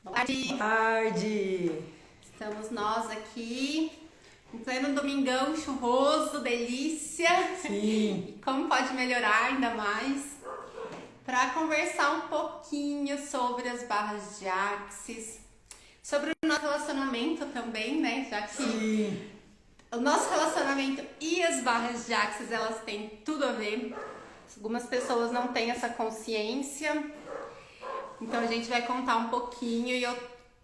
Boa tarde. Boa tarde! Estamos nós aqui em pleno domingão chuvoso, delícia. Sim! E como pode melhorar ainda mais? Para conversar um pouquinho sobre as barras de axis, sobre o nosso relacionamento também, né? Já que Sim! o nosso relacionamento e as barras de axis, elas têm tudo a ver. Algumas pessoas não têm essa consciência. Então a gente vai contar um pouquinho, e eu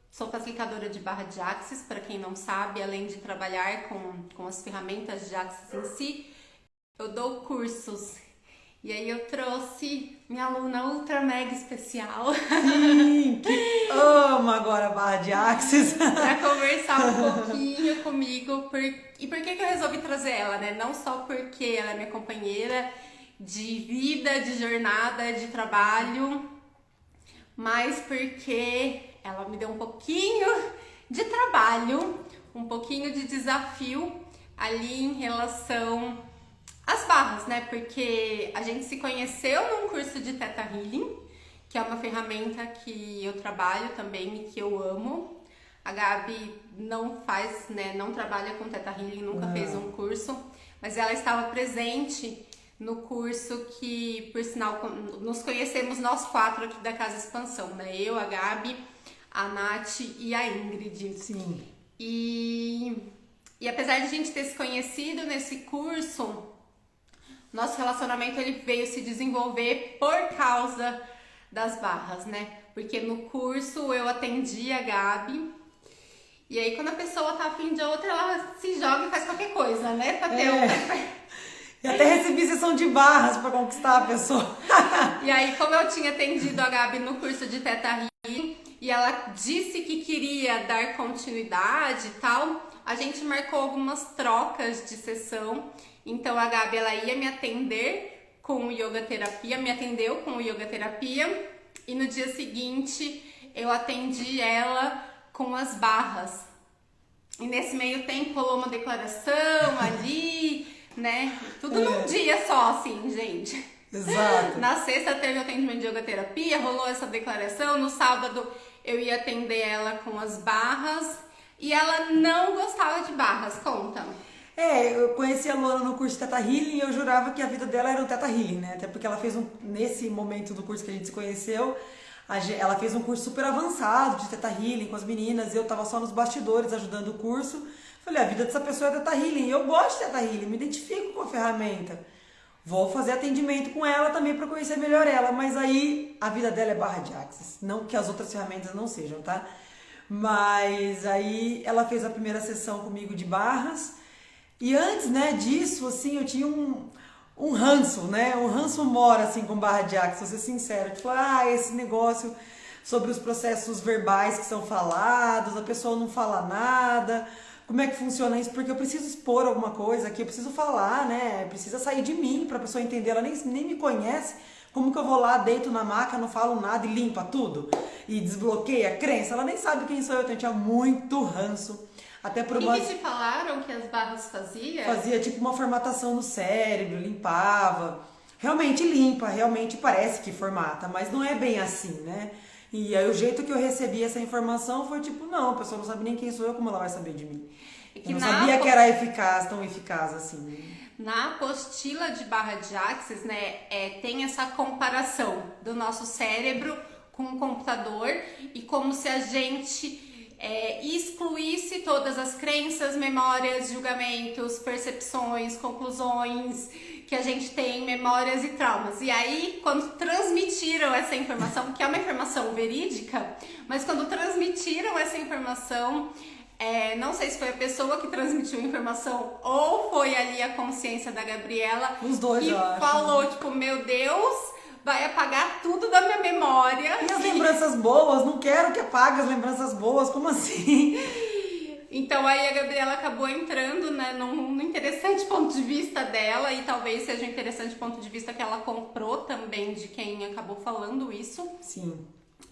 sou facilitadora de barra de axis, para quem não sabe, além de trabalhar com as ferramentas de axis em si, eu dou cursos. E aí eu trouxe minha aluna ultra mega especial Sim! Que ama agora a barra de axis! para conversar um pouquinho comigo. E por que eu resolvi trazer ela, né? Não só porque ela é minha companheira de vida, de jornada, de trabalho, mas porque ela me deu um pouquinho de trabalho, um pouquinho de desafio ali em relação às barras, né? Porque a gente se conheceu num curso de Theta Healing, que é uma ferramenta que eu trabalho também e que eu amo. A Gabi não faz, né? Não trabalha com Theta Healing, nunca fez um curso, mas ela estava presente no curso que, por sinal, nos conhecemos nós quatro aqui da Casa Expansão, né? Eu, a Gabi, a Nath e a Ingrid. Sim! E apesar de a gente ter se conhecido nesse curso, nosso relacionamento ele veio se desenvolver por causa das barras, né? Porque no curso eu atendi a Gabi, e aí quando a pessoa tá afim de outra, ela se joga e faz qualquer coisa, né? Pra ter outra. E até recebi sessão de barras para conquistar a pessoa. E aí, como eu tinha atendido a Gabi no curso de Theta Healing, e ela disse que queria dar continuidade e tal, a gente marcou algumas trocas de sessão. Então a Gabi, ela ia me atender com yoga terapia, me atendeu com yoga terapia, e no dia seguinte eu atendi ela com as barras. E nesse meio tempo rolou uma declaração ali, né? Tudo num dia só, assim, gente. Exato! Na sexta teve o atendimento de yoga terapia, rolou essa declaração. No sábado eu ia atender ela com as barras, e ela não gostava de barras. Conta. Eu conheci a Luana no curso de Theta Healing e eu jurava que a vida dela era um Theta Healing, né? Até porque ela fez nesse momento do curso que a gente se conheceu, ela fez um curso super avançado de Theta Healing com as meninas, e eu tava só nos bastidores ajudando o curso. Falei, a vida dessa pessoa é Theta Healing, eu gosto de Theta Healing, me identifico com a ferramenta. Vou fazer atendimento com ela também para conhecer melhor ela, mas aí a vida dela é barra de axis, não que as outras ferramentas não sejam, tá? Mas aí ela fez a primeira sessão comigo de barras, e antes, né, disso, assim, eu tinha um ranço, né, um ranço mora, assim, com barra de axis, vou ser sincera, tipo, esse negócio sobre os processos verbais que são falados, a pessoa não fala nada. Como é que funciona isso? Porque eu preciso expor alguma coisa aqui, eu preciso falar, né? Precisa sair de mim pra pessoa entender. Ela nem me conhece. Como que eu vou lá, deito na maca, não falo nada e limpa tudo? E desbloqueia a crença? Ela nem sabe quem sou eu, então eu tinha muito ranço. Até por uma... E que te falaram que as barras fazia? Fazia tipo uma formatação no cérebro, limpava. Realmente limpa, realmente parece que formata, mas não é bem assim, né? E aí o jeito que eu recebi essa informação foi tipo, não, a pessoa não sabe nem quem sou eu, como ela vai saber de mim? Eu não sabia que era eficaz, tão eficaz assim. Na apostila de barra de axis, né, tem essa comparação do nosso cérebro com o computador, e como se a gente excluísse todas as crenças, memórias, julgamentos, percepções, conclusões que a gente tem, memórias e traumas. E aí, quando transmitiram essa informação, que é uma informação verídica, mas quando transmitiram essa informação, não sei se foi a pessoa que transmitiu a informação ou foi ali a consciência da Gabriela, os dois, que eu acho, falou, tipo, meu Deus, vai apagar tudo da minha memória. E as lembranças boas? Não quero que apague as lembranças boas, como assim? Então aí a Gabriela acabou entrando, né, num interessante ponto de vista dela, e talvez seja um interessante ponto de vista que ela comprou também de quem acabou falando isso. Sim.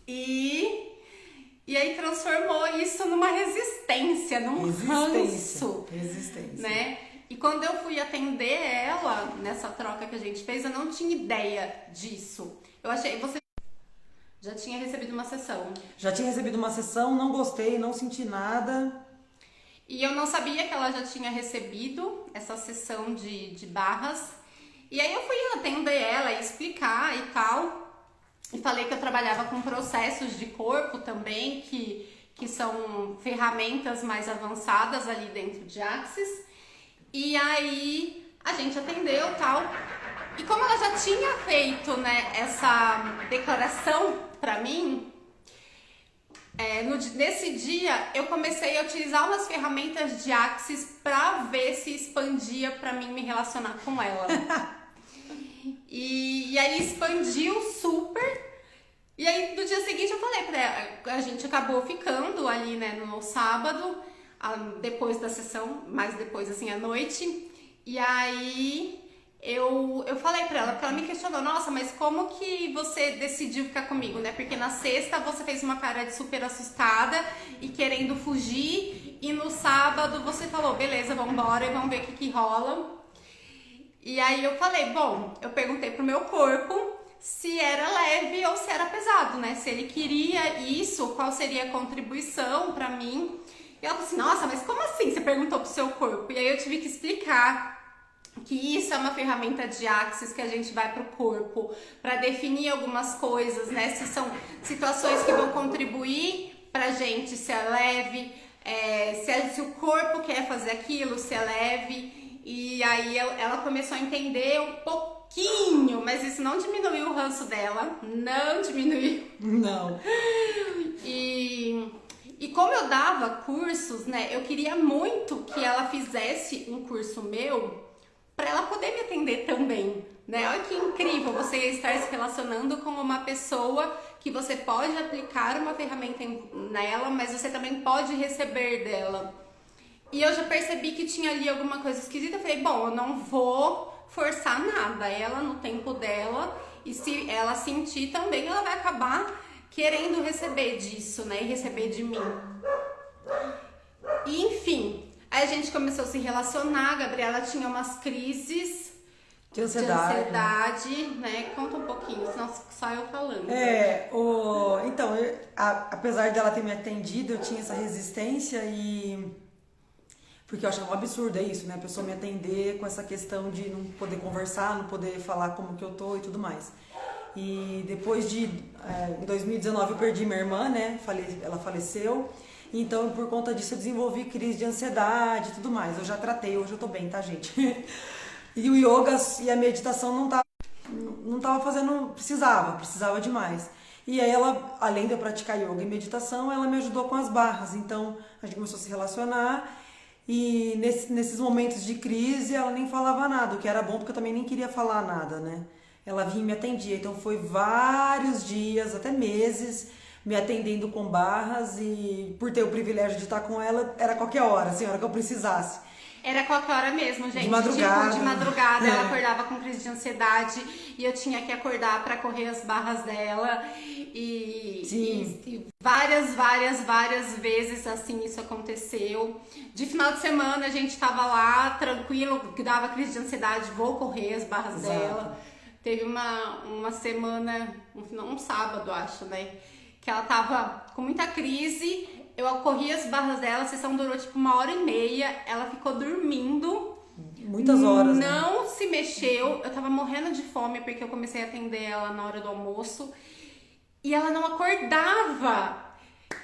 E aí transformou isso numa resistência, num ranço. Resistência. Né? E quando eu fui atender ela, nessa troca que a gente fez, eu não tinha ideia disso. Eu achei, Já tinha recebido uma sessão. Já tinha recebido uma sessão, não gostei, não senti nada. E eu não sabia que ela já tinha recebido essa sessão de barras. E aí eu fui atender ela e explicar e tal. E falei que eu trabalhava com processos de corpo também, que são ferramentas mais avançadas ali dentro de Axis. E aí a gente atendeu e tal. E como ela já tinha feito, né, essa declaração pra mim, nesse dia eu comecei a utilizar umas ferramentas de Axis pra ver se expandia pra mim me relacionar com ela. E aí expandiu super. E aí no dia seguinte eu falei pra ela, a gente acabou ficando ali, né, no sábado, depois da sessão, mais depois assim à noite. E aí eu falei pra ela, porque ela me questionou, nossa, mas como que você decidiu ficar comigo, né? Porque na sexta você fez uma cara de super assustada e querendo fugir, e no sábado você falou, beleza, vambora e vamos ver o que rola. E aí eu falei, bom, eu perguntei pro meu corpo se era leve ou se era pesado, né? Se ele queria isso, qual seria a contribuição pra mim. E ela falou assim, nossa, mas como assim você perguntou pro seu corpo? E aí eu tive que explicar que isso é uma ferramenta de Axis que a gente vai pro corpo pra definir algumas coisas, né? Se são situações que vão contribuir pra gente, se é leve, se o corpo quer fazer aquilo, se é leve. E aí ela começou a entender um pouquinho, mas isso não diminuiu o ranço dela, não diminuiu. Não. E como eu dava cursos, né, eu queria muito que ela fizesse um curso meu para ela poder me atender também, né? Olha que incrível você estar se relacionando com uma pessoa que você pode aplicar uma ferramenta nela, mas você também pode receber dela. E eu já percebi que tinha ali alguma coisa esquisita. Eu falei, bom, eu não vou forçar nada. Ela no tempo dela. E se ela sentir também, ela vai acabar querendo receber disso, né? E receber de mim. E, enfim, aí a gente começou a se relacionar. A Gabriela tinha umas crises De ansiedade, né? Conta um pouquinho, senão só eu falando. Então, apesar dela ter me atendido, eu tinha essa resistência porque eu achava um absurdo, é isso, né? A pessoa me atender com essa questão de não poder conversar, não poder falar como que eu tô e tudo mais. E depois em 2019 eu perdi minha irmã, né? Ela faleceu. Então, por conta disso, eu desenvolvi crise de ansiedade e tudo mais. Eu já tratei, hoje eu tô bem, tá, gente? E o yoga e a meditação não tava fazendo, precisava demais. E aí ela, além de eu praticar yoga e meditação, ela me ajudou com as barras. Então, a gente começou a se relacionar. E nesses momentos de crise, ela nem falava nada, o que era bom porque eu também nem queria falar nada, né? Ela vinha e me atendia, então foi vários dias, até meses, me atendendo com barras, e por ter o privilégio de estar com ela, era qualquer hora, assim, a hora que eu precisasse. Era qualquer hora mesmo, gente. De madrugada. Tipo, de madrugada ela acordava com crise de ansiedade e eu tinha que acordar pra correr as barras dela. E várias vezes assim isso aconteceu. De final de semana a gente tava lá, tranquilo, que dava crise de ansiedade, vou correr as barras dela. Teve uma semana, um sábado, acho, né? Que ela tava com muita crise. Eu corri as barras dela, a sessão durou tipo 1h30, ela ficou dormindo. Muitas horas, não, né? Se mexeu, eu tava morrendo de fome porque eu comecei a atender ela na hora do almoço. E ela não acordava.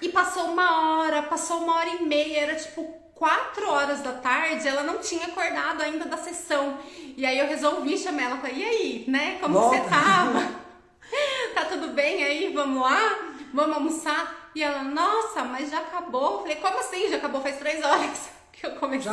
E passou 1h30, era tipo 4h da tarde, ela não tinha acordado ainda da sessão. E aí eu resolvi chamar ela, falei, e aí, né, como você tava? Tá tudo bem aí, vamos lá? Vamos almoçar? E ela, nossa, mas já acabou. Eu falei, como assim? Já acabou faz 3 horas que eu comecei.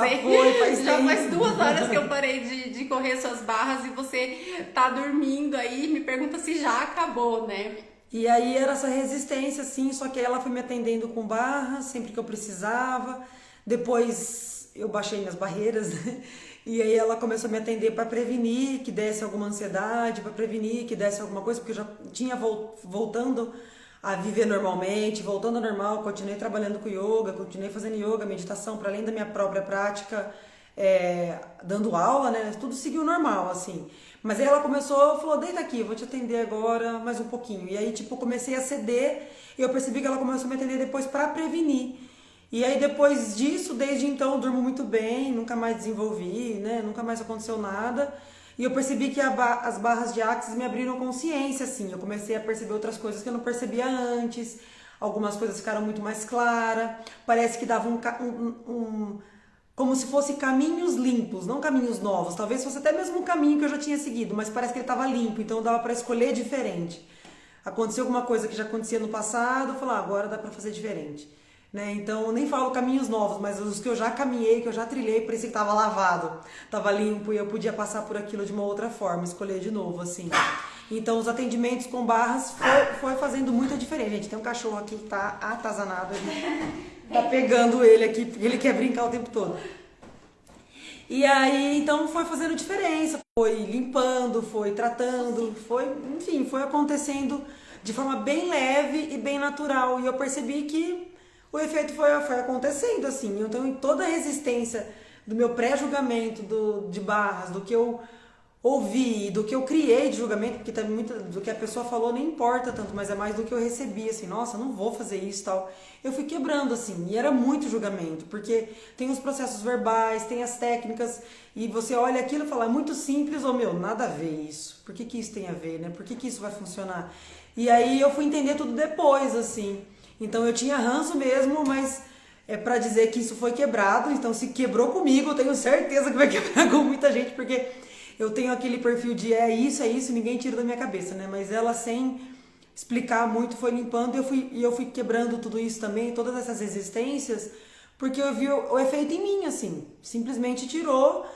Já faz 2 horas que eu parei de correr suas barras e você tá dormindo aí. Me pergunta se já acabou, né? E aí era essa resistência, assim, só que ela foi me atendendo com barras sempre que eu precisava. Depois eu baixei minhas barreiras, né? E aí ela começou a me atender para prevenir que desse alguma ansiedade, para prevenir que desse alguma coisa, porque eu já tinha voltando a viver normalmente, voltando ao normal, continuei trabalhando com yoga, continuei fazendo yoga, meditação, para além da minha própria prática dando aula, né? Tudo seguiu normal, assim. Mas aí ela falou, deita aqui, eu vou te atender agora mais um pouquinho. E aí, tipo, eu comecei a ceder e eu percebi que ela começou a me atender depois pra prevenir. E aí, depois disso, desde então, eu durmo muito bem, nunca mais desenvolvi, né? Nunca mais aconteceu nada. E eu percebi que as barras de Axis me abriram consciência, assim. Eu comecei a perceber outras coisas que eu não percebia antes. Algumas coisas ficaram muito mais claras. Parece que dava como se fosse caminhos limpos, não caminhos novos. Talvez fosse até mesmo um caminho que eu já tinha seguido, mas parece que ele estava limpo, então dava para escolher diferente. Aconteceu alguma coisa que já acontecia no passado, eu falei, agora dá para fazer diferente. Né? Então eu nem falo caminhos novos, mas os que eu já caminhei, que eu já trilhei, parecia que estava lavado, estava limpo e eu podia passar por aquilo de uma outra forma, escolher de novo, assim. Então os atendimentos com barras foi fazendo muita diferença. Gente, tem um cachorro aqui que tá atazanado ali. Tá pegando ele aqui, porque ele quer brincar o tempo todo. E aí, então, foi fazendo diferença. Foi limpando, foi tratando, enfim, foi acontecendo de forma bem leve e bem natural. E eu percebi que o efeito foi acontecendo, assim. Então, em toda a resistência do meu pré-julgamento de barras, do que eu ouvi, do que eu criei de julgamento, porque também muito do que a pessoa falou nem importa tanto, mas é mais do que eu recebi, assim, nossa, não vou fazer isso e tal. Eu fui quebrando, assim, e era muito julgamento, porque tem os processos verbais, tem as técnicas, e você olha aquilo e fala, é muito simples, ou meu, nada a ver isso. Por que isso tem a ver, né? Por que isso vai funcionar? E aí eu fui entender tudo depois, assim. Então eu tinha ranço mesmo, mas é pra dizer que isso foi quebrado, então se quebrou comigo, eu tenho certeza que vai quebrar com muita gente, porque eu tenho aquele perfil de é isso, ninguém tira da minha cabeça, né? Mas ela, sem explicar muito, foi limpando e eu fui quebrando tudo isso também, todas essas resistências, porque eu vi o efeito em mim, assim. Simplesmente tirou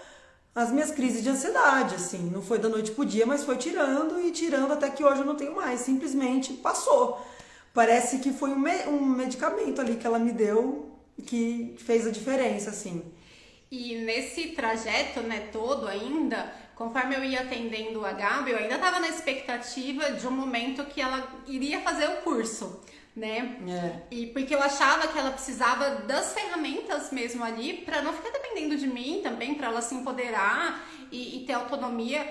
as minhas crises de ansiedade, assim. Não foi da noite pro dia, mas foi tirando e tirando até que hoje eu não tenho mais. Simplesmente passou. Parece que foi um medicamento ali que ela me deu que fez a diferença, assim. E nesse trajeto, né, todo ainda, conforme eu ia atendendo a Gabi, eu ainda estava na expectativa de um momento que ela iria fazer o curso, né? E porque eu achava que ela precisava das ferramentas mesmo ali para não ficar dependendo de mim também, para ela se empoderar e ter autonomia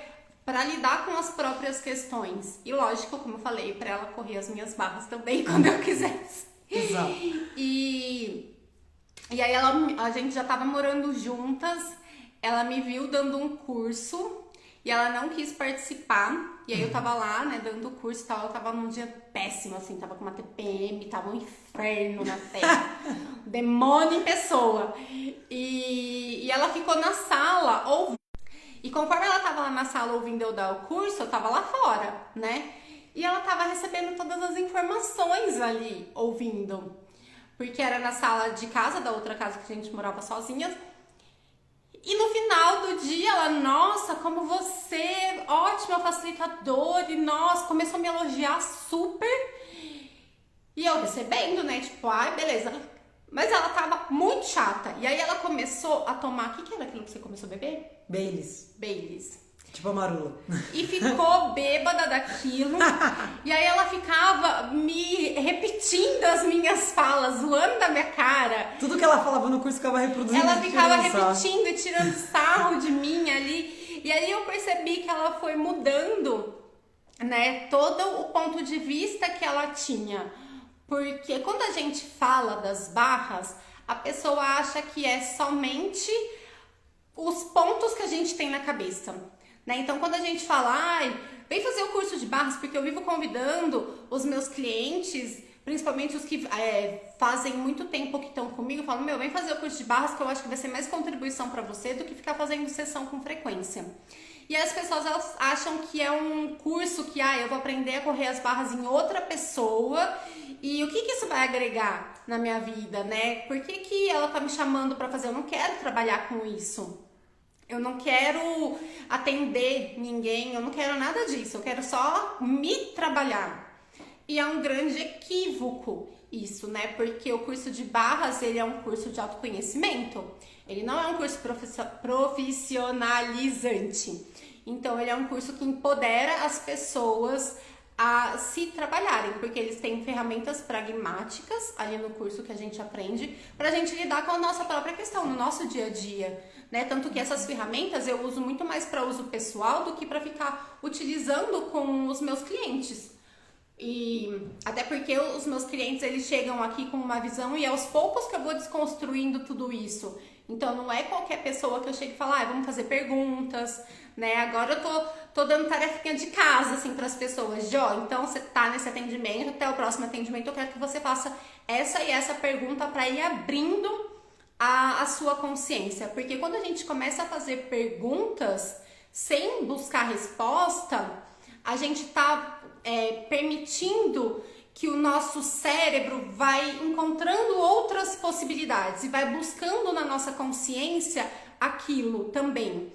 para lidar com as próprias questões. E lógico, como eu falei, para ela correr as minhas barras também quando eu quisesse. Exato. E aí a gente já tava morando juntas, ela me viu dando um curso e ela não quis participar. E aí eu tava lá, né, dando o curso e tal, ela tava num dia péssimo, assim, tava com uma TPM, tava um inferno na terra, demônio em pessoa. E ela ficou na sala ouvindo. E conforme ela tava lá na sala ouvindo eu dar o curso, eu tava lá fora, né? E ela tava recebendo todas as informações ali, ouvindo. Porque era na sala de casa, da outra casa que a gente morava sozinhas. E no final do dia, ela, nossa, como você, ótima facilitadora, e nossa, começou a me elogiar super. E eu recebendo, né, tipo, ai, beleza. Mas ela tava muito chata. E aí ela começou a tomar, o que era aquilo que você começou a beber? Baileys. Tipo a Marula. E ficou bêbada daquilo. E aí ela ficava me repetindo as minhas falas, zoando da minha cara. Tudo que ela falava no curso ficava reproduzindo. Ela ficava repetindo e tirando sarro de mim ali. E aí eu percebi que ela foi mudando, né, todo o ponto de vista que ela tinha. Porque quando a gente fala das barras, a pessoa acha que é somente os pontos que a gente tem na cabeça. Né? Então, quando a gente fala, ai, vem fazer o curso de barras, porque eu vivo convidando os meus clientes, principalmente os que fazem muito tempo que estão comigo, eu falo, meu, vem fazer o curso de barras, que eu acho que vai ser mais contribuição para você do que ficar fazendo sessão com frequência. E as pessoas, elas acham que é um curso que, eu vou aprender a correr as barras em outra pessoa, e o que isso vai agregar na minha vida, né? Por que ela tá me chamando para fazer? Eu não quero trabalhar com isso. Eu não quero atender ninguém, eu não quero nada disso, eu quero só me trabalhar. E é um grande equívoco isso, né? Porque o curso de barras, ele é um curso de autoconhecimento. Ele não é um curso profissionalizante. Então, ele é um curso que empodera as pessoas a se trabalharem, porque eles têm ferramentas pragmáticas ali no curso que a gente aprende pra gente lidar com a nossa própria questão, no nosso dia a dia, né? Tanto que essas ferramentas eu uso muito mais para uso pessoal do que para ficar utilizando com os meus clientes. E até porque os meus clientes, eles chegam aqui com uma visão e é aos poucos que eu vou desconstruindo tudo isso. Então não é qualquer pessoa que eu chego e falo, vamos fazer perguntas, né? Agora eu tô dando tarefinha de casa, assim, para as pessoas. Então você tá nesse atendimento, até o próximo atendimento eu quero que você faça essa e essa pergunta para ir abrindo a sua consciência. Porque quando a gente começa a fazer perguntas sem buscar resposta, a gente tá permitindo que o nosso cérebro vai encontrando outras possibilidades e vai buscando na nossa consciência aquilo também.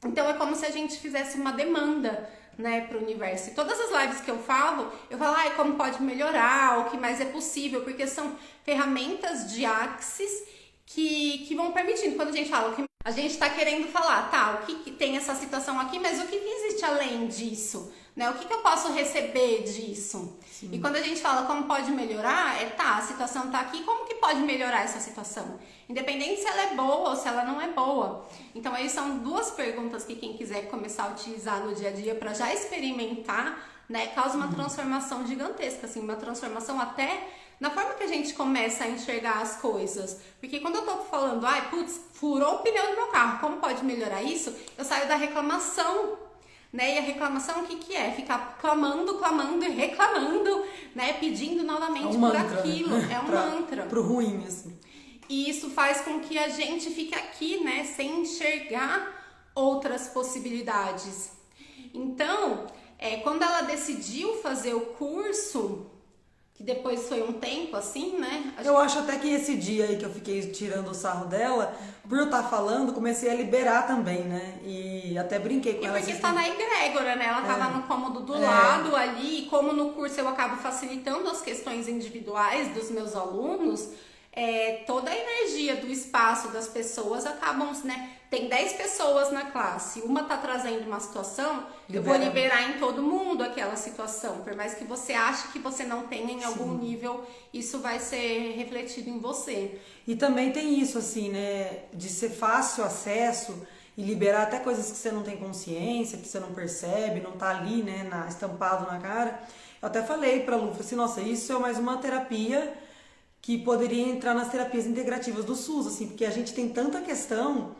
Então é como se a gente fizesse uma demanda, né, para o universo. E todas as lives que eu falo como pode melhorar, o que mais é possível, porque são ferramentas de Axis que vão permitindo. Quando a gente fala, a gente está querendo falar, o que tem essa situação aqui, mas o que existe além disso? Né? O que eu posso receber disso? Sim. E quando a gente fala como pode melhorar, a situação tá aqui, como que pode melhorar essa situação? Independente se ela é boa ou se ela não é boa. Então aí são duas perguntas que quem quiser começar a utilizar no dia a dia para já experimentar, né, causa uma transformação gigantesca, assim, uma transformação até na forma que a gente começa a enxergar as coisas. Porque quando eu tô falando, furou o pneu do meu carro, como pode melhorar isso? Eu saio da reclamação, né? E a reclamação o que é? Ficar clamando e reclamando, né? Pedindo novamente por aquilo. Né? É um mantra. Pro ruim, assim. E isso faz com que a gente fique aqui, né? Sem enxergar outras possibilidades. Então, quando ela decidiu fazer o curso, que depois foi um tempo assim, né? Eu acho até que esse dia aí que eu fiquei tirando o sarro dela, por eu estar falando, comecei a liberar também, né? E até brinquei com ela. E porque está na egrégora, né? Ela tava no cômodo do lado ali, e como no curso eu acabo facilitando as questões individuais dos meus alunos, toda a energia do espaço das pessoas acabam, né? Tem 10 pessoas na classe, uma tá trazendo uma situação, eu vou liberar em todo mundo aquela situação. Por mais que você ache que você não tenha em algum nível, isso vai ser refletido em você. E também tem isso, assim, né? De ser fácil acesso e liberar até coisas que você não tem consciência, que você não percebe, não tá ali, né? Estampado na cara. Eu até falei pra Lu, falei assim, nossa, isso é mais uma terapia que poderia entrar nas terapias integrativas do SUS, assim, porque a gente tem tanta questão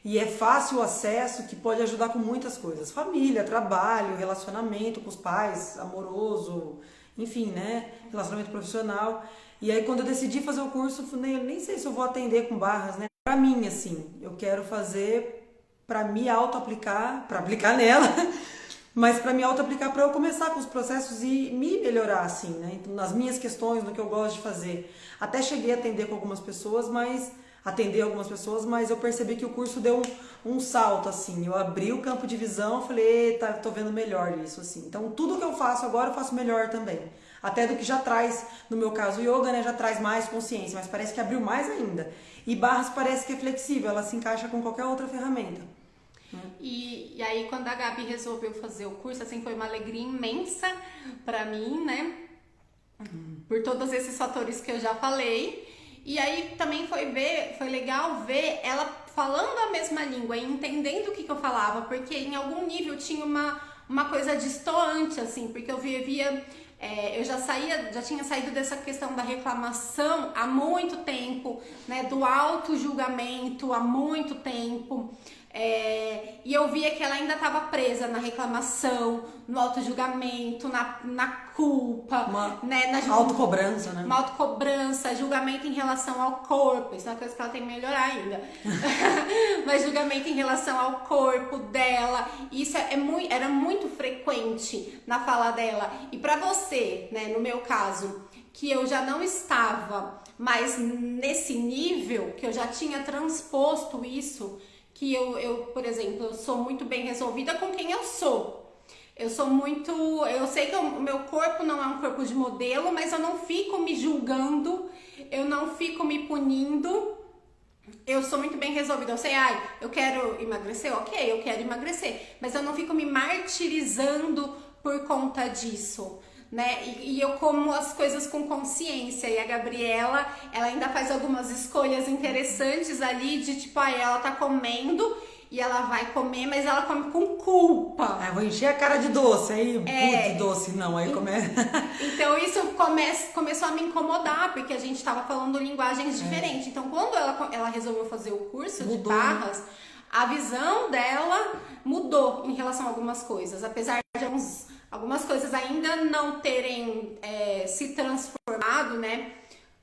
e é fácil o acesso que pode ajudar com muitas coisas. Família, trabalho, relacionamento com os pais, amoroso, enfim, né? Relacionamento profissional. E aí quando eu decidi fazer o curso, nem sei se eu vou atender com barras, né? Pra mim, assim, eu quero fazer pra me auto-aplicar, pra aplicar nela, mas para me auto-aplicar, para eu começar com os processos e me melhorar, assim, né? Então, nas minhas questões, no que eu gosto de fazer. Até cheguei a atender algumas pessoas, mas eu percebi que o curso deu um salto, assim. Eu abri o campo de visão, falei, eita, tô vendo melhor isso, assim. Então, tudo que eu faço agora, eu faço melhor também. Até do que já traz, no meu caso, o yoga, né, já traz mais consciência, mas parece que abriu mais ainda. E barras parece que é flexível, ela se encaixa com qualquer outra ferramenta. E aí quando a Gabi resolveu fazer o curso, assim, foi uma alegria imensa pra mim, né? Por todos esses fatores que eu já falei. E aí também foi legal ver ela falando a mesma língua e entendendo o que eu falava, porque em algum nível tinha uma coisa distoante, assim, porque eu via eu já tinha saído dessa questão da reclamação há muito tempo, né, do auto-julgamento há muito tempo, e eu via que ela ainda estava presa na reclamação, no auto-julgamento, na culpa, né, na autocobrança, né? Uma autocobrança, julgamento em relação ao corpo, isso é uma coisa que ela tem que melhorar ainda, mas julgamento em relação ao corpo dela, isso era muito frequente na fala dela. E pra você, né, no meu caso, que eu já não estava mais nesse nível, que eu já tinha transposto isso, que eu, por exemplo, eu sou muito bem resolvida com quem eu sou. Eu sei que o meu corpo não é um corpo de modelo, mas eu não fico me julgando, eu não fico me punindo. Eu sou muito bem resolvida. Eu sei, eu quero emagrecer, ok, eu quero emagrecer, mas eu não fico me martirizando por conta disso, né? E eu como as coisas com consciência, e a Gabriela, ela ainda faz algumas escolhas interessantes ali de tipo, ela tá comendo e ela vai comer, mas ela come com culpa. Eu vou encher a cara de doce, aí putz, doce não, aí começa. Então isso começou a me incomodar, porque a gente tava falando linguagens diferentes. Então quando ela resolveu fazer o curso de barras, a visão dela mudou em relação a algumas coisas, apesar de algumas coisas ainda não terem se transformado, né,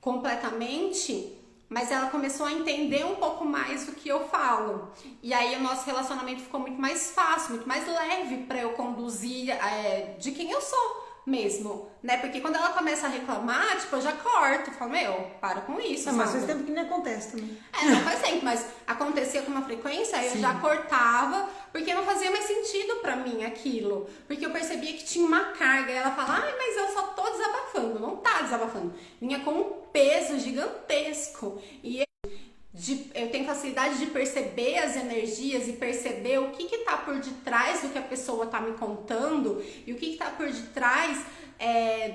completamente, mas ela começou a entender um pouco mais do que eu falo. E aí o nosso relacionamento ficou muito mais fácil, muito mais leve para eu conduzir de quem eu sou mesmo, né? Porque quando ela começa a reclamar, tipo, eu já corto, falo, para com isso, mas faz tempo que nem acontece também. Não faz tempo, mas acontecia com uma frequência, aí eu já cortava, porque não fazia mais sentido pra mim aquilo. Porque eu percebia que tinha uma carga, e ela fala, mas eu só tô desabafando. Não tá desabafando. Vinha com um peso gigantesco. E eu tenho facilidade de perceber as energias e perceber o que tá por detrás do que a pessoa tá me contando e o que tá por detrás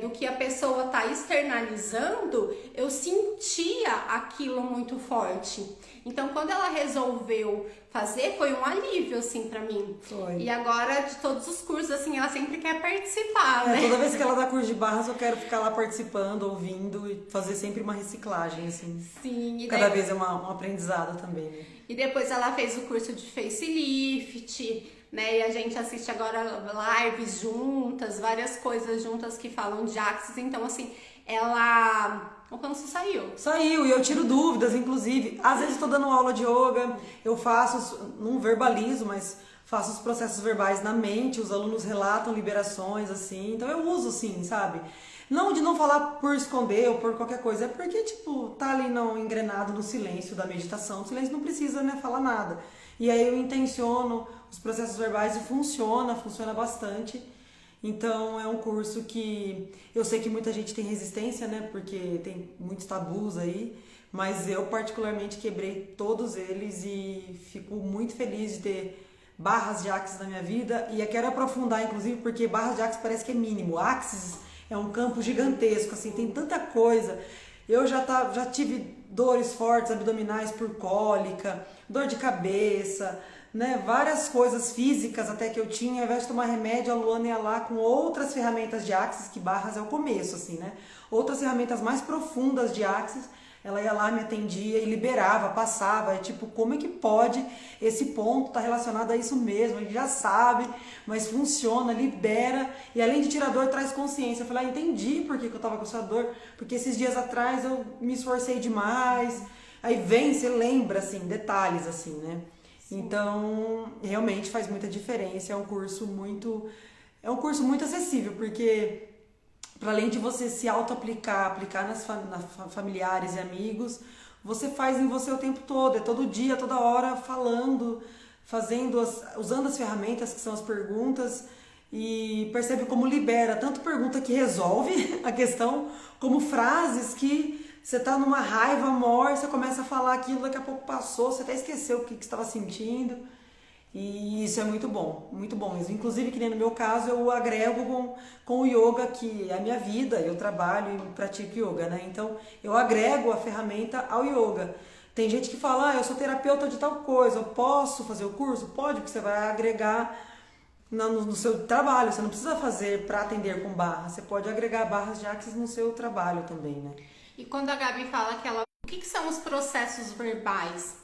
do que a pessoa tá externalizando. Eu sentia aquilo muito forte. Então, quando ela resolveu fazer, foi um alívio, assim, pra mim. Foi. E agora, de todos os cursos, assim, ela sempre quer participar, né? Toda vez que ela dá curso de barras, eu quero ficar lá participando, ouvindo e fazer sempre uma reciclagem, assim. Sim. E cada vez é um aprendizado também, né? E depois ela fez o curso de facelift, né? E a gente assiste agora lives juntas, várias coisas juntas que falam de Axis. Então, assim, o Canso saiu. Saiu, e eu tiro dúvidas, inclusive. Às vezes estou dando aula de yoga, eu não verbalizo, mas faço os processos verbais na mente, os alunos relatam liberações, assim. Então eu uso, assim, sabe? Não de não falar por esconder ou por qualquer coisa, é porque, tipo, tá ali não engrenado no silêncio da meditação. O silêncio não precisa, né, falar nada. E aí eu intenciono os processos verbais e funciona bastante. Então é um curso que eu sei que muita gente tem resistência, né? Porque tem muitos tabus aí, mas eu particularmente quebrei todos eles e fico muito feliz de ter barras de Axis na minha vida. E eu quero aprofundar, inclusive, porque barras de Axis parece que é mínimo. Axis é um campo gigantesco, assim, tem tanta coisa. Eu já tive dores fortes abdominais por cólica, dor de cabeça, né, várias coisas físicas até que eu tinha. Ao invés de tomar remédio, a Luana ia lá com outras ferramentas de Axis, que barras é o começo, assim, né? Outras ferramentas mais profundas de Axis, ela ia lá, me atendia e liberava, passava. É tipo, como é que pode esse ponto tá relacionado a isso mesmo? A gente já sabe, mas funciona, libera. E além de tirar dor, traz consciência. Eu falei, entendi por que eu tava com essa dor. Porque esses dias atrás eu me esforcei demais. Aí vem, você lembra, assim, detalhes, assim, né? Então, realmente faz muita diferença. É um curso muito acessível, porque para além de você se auto-aplicar, aplicar nas familiares e amigos, você faz em você o tempo todo, é todo dia, toda hora, falando, usando as ferramentas que são as perguntas, e percebe como libera tanto pergunta que resolve a questão, como frases que você tá numa raiva, amor, você começa a falar aquilo, daqui a pouco passou, você até esqueceu o que você estava sentindo. E isso é muito bom mesmo. Inclusive, que nem no meu caso, eu agrego com o yoga, que é a minha vida, eu trabalho e pratico yoga, né? Então, eu agrego a ferramenta ao yoga. Tem gente que fala, eu sou terapeuta de tal coisa, eu posso fazer o curso? Pode, porque você vai agregar no seu trabalho, você não precisa fazer para atender com barras, você pode agregar barras de Axis no seu trabalho também, né? E quando a Gabi fala o que são os processos verbais?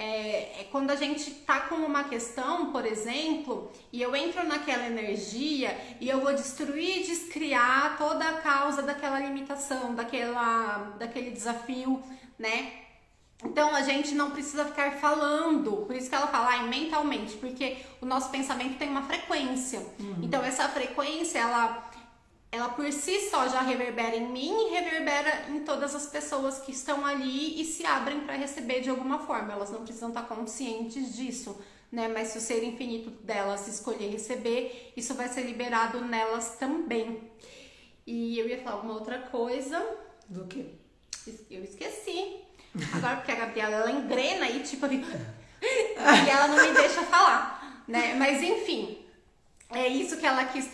É quando a gente tá com uma questão, por exemplo, e eu entro naquela energia e eu vou destruir e descriar toda a causa daquela limitação, daquele desafio, né? Então a gente não precisa ficar falando, por isso que ela fala mentalmente, porque o nosso pensamento tem uma frequência. Então essa frequência, ela por si só já reverbera em mim e reverbera em todas as pessoas que estão ali e se abrem para receber de alguma forma. Elas não precisam estar conscientes disso, né? Mas se o ser infinito delas escolher receber, isso vai ser liberado nelas também. E eu ia falar alguma outra coisa. Do quê? Eu esqueci. Agora, porque a Gabriela, ela engrena e tipo, e ela não me deixa falar, né? Mas enfim. É isso que ela quis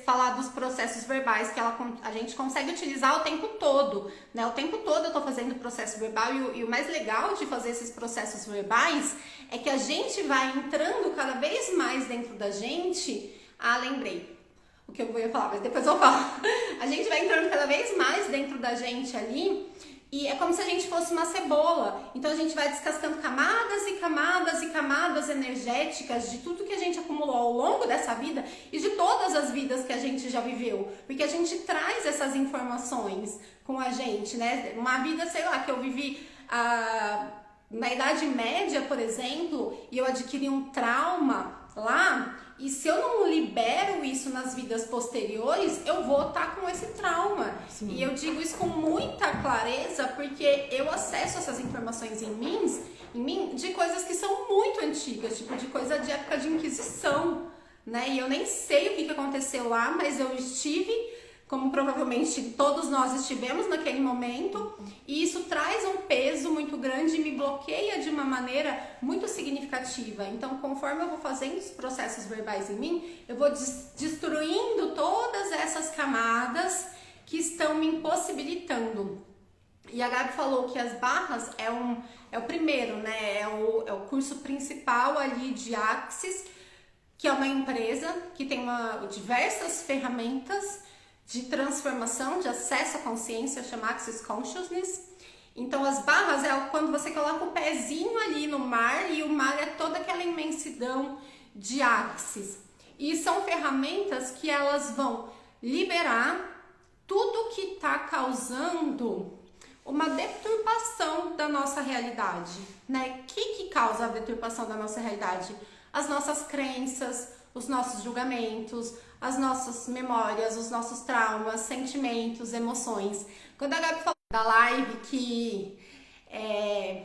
falar dos processos verbais, que a gente consegue utilizar o tempo todo, né? O tempo todo eu tô fazendo processo verbal e o mais legal de fazer esses processos verbais é que a gente vai entrando cada vez mais dentro da gente. Ah, lembrei o que eu ia falar, mas depois eu falo. A gente vai entrando cada vez mais dentro da gente ali. E é como se a gente fosse uma cebola. Então a gente vai descascando camadas e camadas e camadas energéticas de tudo que a gente acumulou ao longo dessa vida e de todas as vidas que a gente já viveu. Porque a gente traz essas informações com a gente, né? Uma vida, sei lá, que eu vivi na Idade Média, por exemplo, e eu adquiri um trauma lá. E se eu não libero isso nas vidas posteriores, eu vou estar com esse trauma. Sim. E eu digo isso com muita clareza porque eu acesso essas informações em mim de coisas que são muito antigas, tipo de coisa de época de Inquisição, né? E eu nem sei o que aconteceu lá, mas eu estive, como provavelmente todos nós estivemos naquele momento, e isso traz um peso muito grande e me bloqueia de uma maneira muito significativa. Então, conforme eu vou fazendo os processos verbais em mim, eu vou destruindo todas essas camadas que estão me impossibilitando. E a Gabi falou que as barras é o primeiro, né? É o curso principal ali de Axis, que é uma empresa que tem diversas ferramentas de transformação, de acesso à consciência, chama Access Consciousness. Então as barras é quando você coloca o pezinho ali no mar e o mar é toda aquela imensidão de Axis. E são ferramentas que elas vão liberar tudo que está causando uma deturpação da nossa realidade, né? O que causa a deturpação da nossa realidade? As nossas crenças, os nossos julgamentos, as nossas memórias, os nossos traumas, sentimentos, emoções. Quando a Gabi falou da live que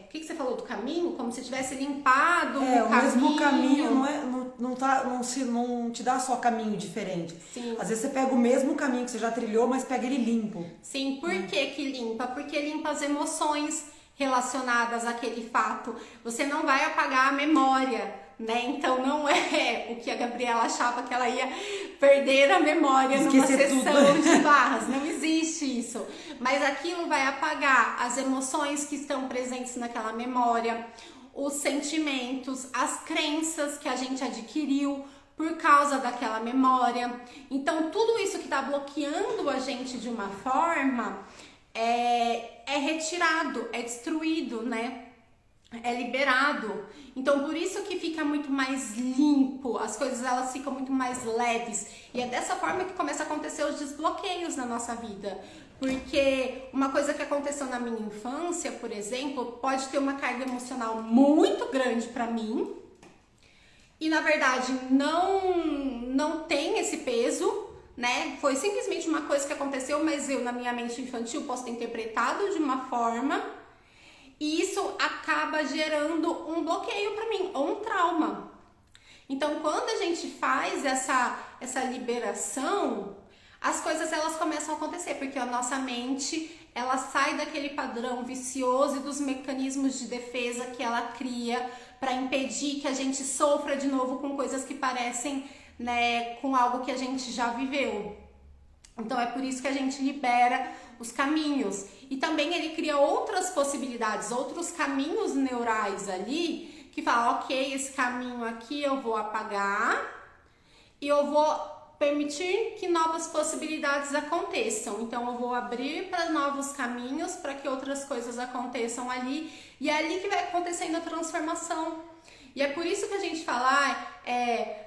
o que você falou do caminho? Como se tivesse limpado o caminho. O mesmo caminho não te dá só caminho diferente. Sim. Às vezes você pega o mesmo caminho que você já trilhou, mas pega ele limpo. Sim, por que limpa? Porque limpa as emoções relacionadas àquele fato. Você não vai apagar a memória, né? Então não é o que a Gabriela achava que ela ia perder a memória numa sessão de barras. Não existe isso. Mas aquilo vai apagar as emoções que estão presentes naquela memória, os sentimentos, as crenças que a gente adquiriu por causa daquela memória. Então tudo isso que está bloqueando a gente de uma forma é retirado, é destruído, né? É liberado. Então por isso que fica muito mais limpo, as coisas elas ficam muito mais leves, e é dessa forma que começa a acontecer os desbloqueios na nossa vida. Porque uma coisa que aconteceu na minha infância, por exemplo, pode ter uma carga emocional muito grande para mim e na verdade não tem esse peso, né? Foi simplesmente uma coisa que aconteceu, mas eu na minha mente infantil posso ter interpretado de uma forma. E isso acaba gerando um bloqueio para mim, ou um trauma. Então, quando a gente faz essa liberação, as coisas elas começam a acontecer, porque a nossa mente ela sai daquele padrão vicioso e dos mecanismos de defesa que ela cria para impedir que a gente sofra de novo com coisas que parecem, né, com algo que a gente já viveu. Então é por isso que a gente libera os caminhos. E também ele cria outras possibilidades, outros caminhos neurais ali, que fala, ok, esse caminho aqui eu vou apagar e eu vou permitir que novas possibilidades aconteçam. Então eu vou abrir para novos caminhos, para que outras coisas aconteçam ali, e é ali que vai acontecendo a transformação. E é por isso que a gente fala,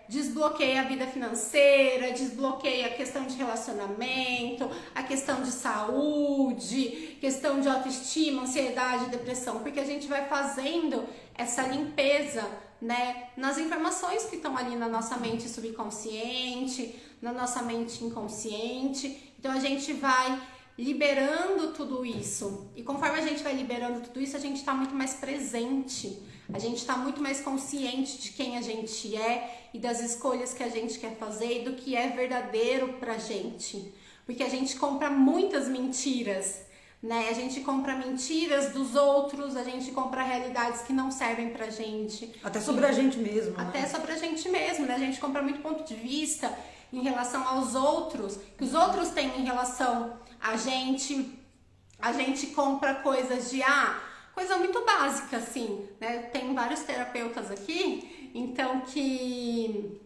desbloqueia a vida financeira, desbloqueia a questão de relacionamento, a questão de saúde, questão de autoestima, ansiedade, depressão, porque a gente vai fazendo essa limpeza, né, nas informações que estão ali na nossa mente subconsciente, na nossa mente inconsciente. Então a gente vai liberando tudo isso, e conforme a gente vai liberando tudo isso, a gente está muito mais presente, a gente está muito mais consciente de quem a gente é e das escolhas que a gente quer fazer e do que é verdadeiro pra gente, porque a gente compra muitas mentiras, né? A gente compra mentiras dos outros, a gente compra realidades que não servem pra gente. Até sobre a gente mesmo. Até né? sobre a gente mesmo, né? A gente compra muito ponto de vista em relação aos outros, que os outros têm em relação a gente. A gente compra coisas de, coisa muito básica, assim, né? Tem vários terapeutas aqui, então que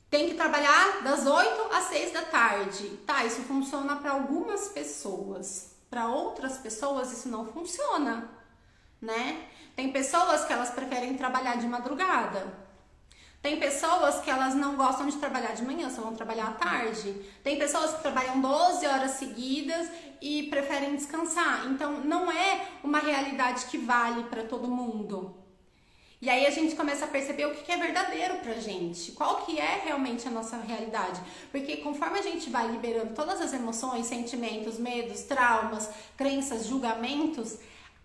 tem que trabalhar das 8 às 6 da tarde. Tá, isso funciona para algumas pessoas. Para outras pessoas isso não funciona, né? Tem pessoas que elas preferem trabalhar de madrugada. Tem pessoas que elas não gostam de trabalhar de manhã, só vão trabalhar à tarde. Tem pessoas que trabalham 12 horas seguidas e preferem descansar. Então, não é uma realidade que vale para todo mundo. E aí a gente começa a perceber o que é verdadeiro pra gente, qual que é realmente a nossa realidade. Porque conforme a gente vai liberando todas as emoções, sentimentos, medos, traumas, crenças, julgamentos,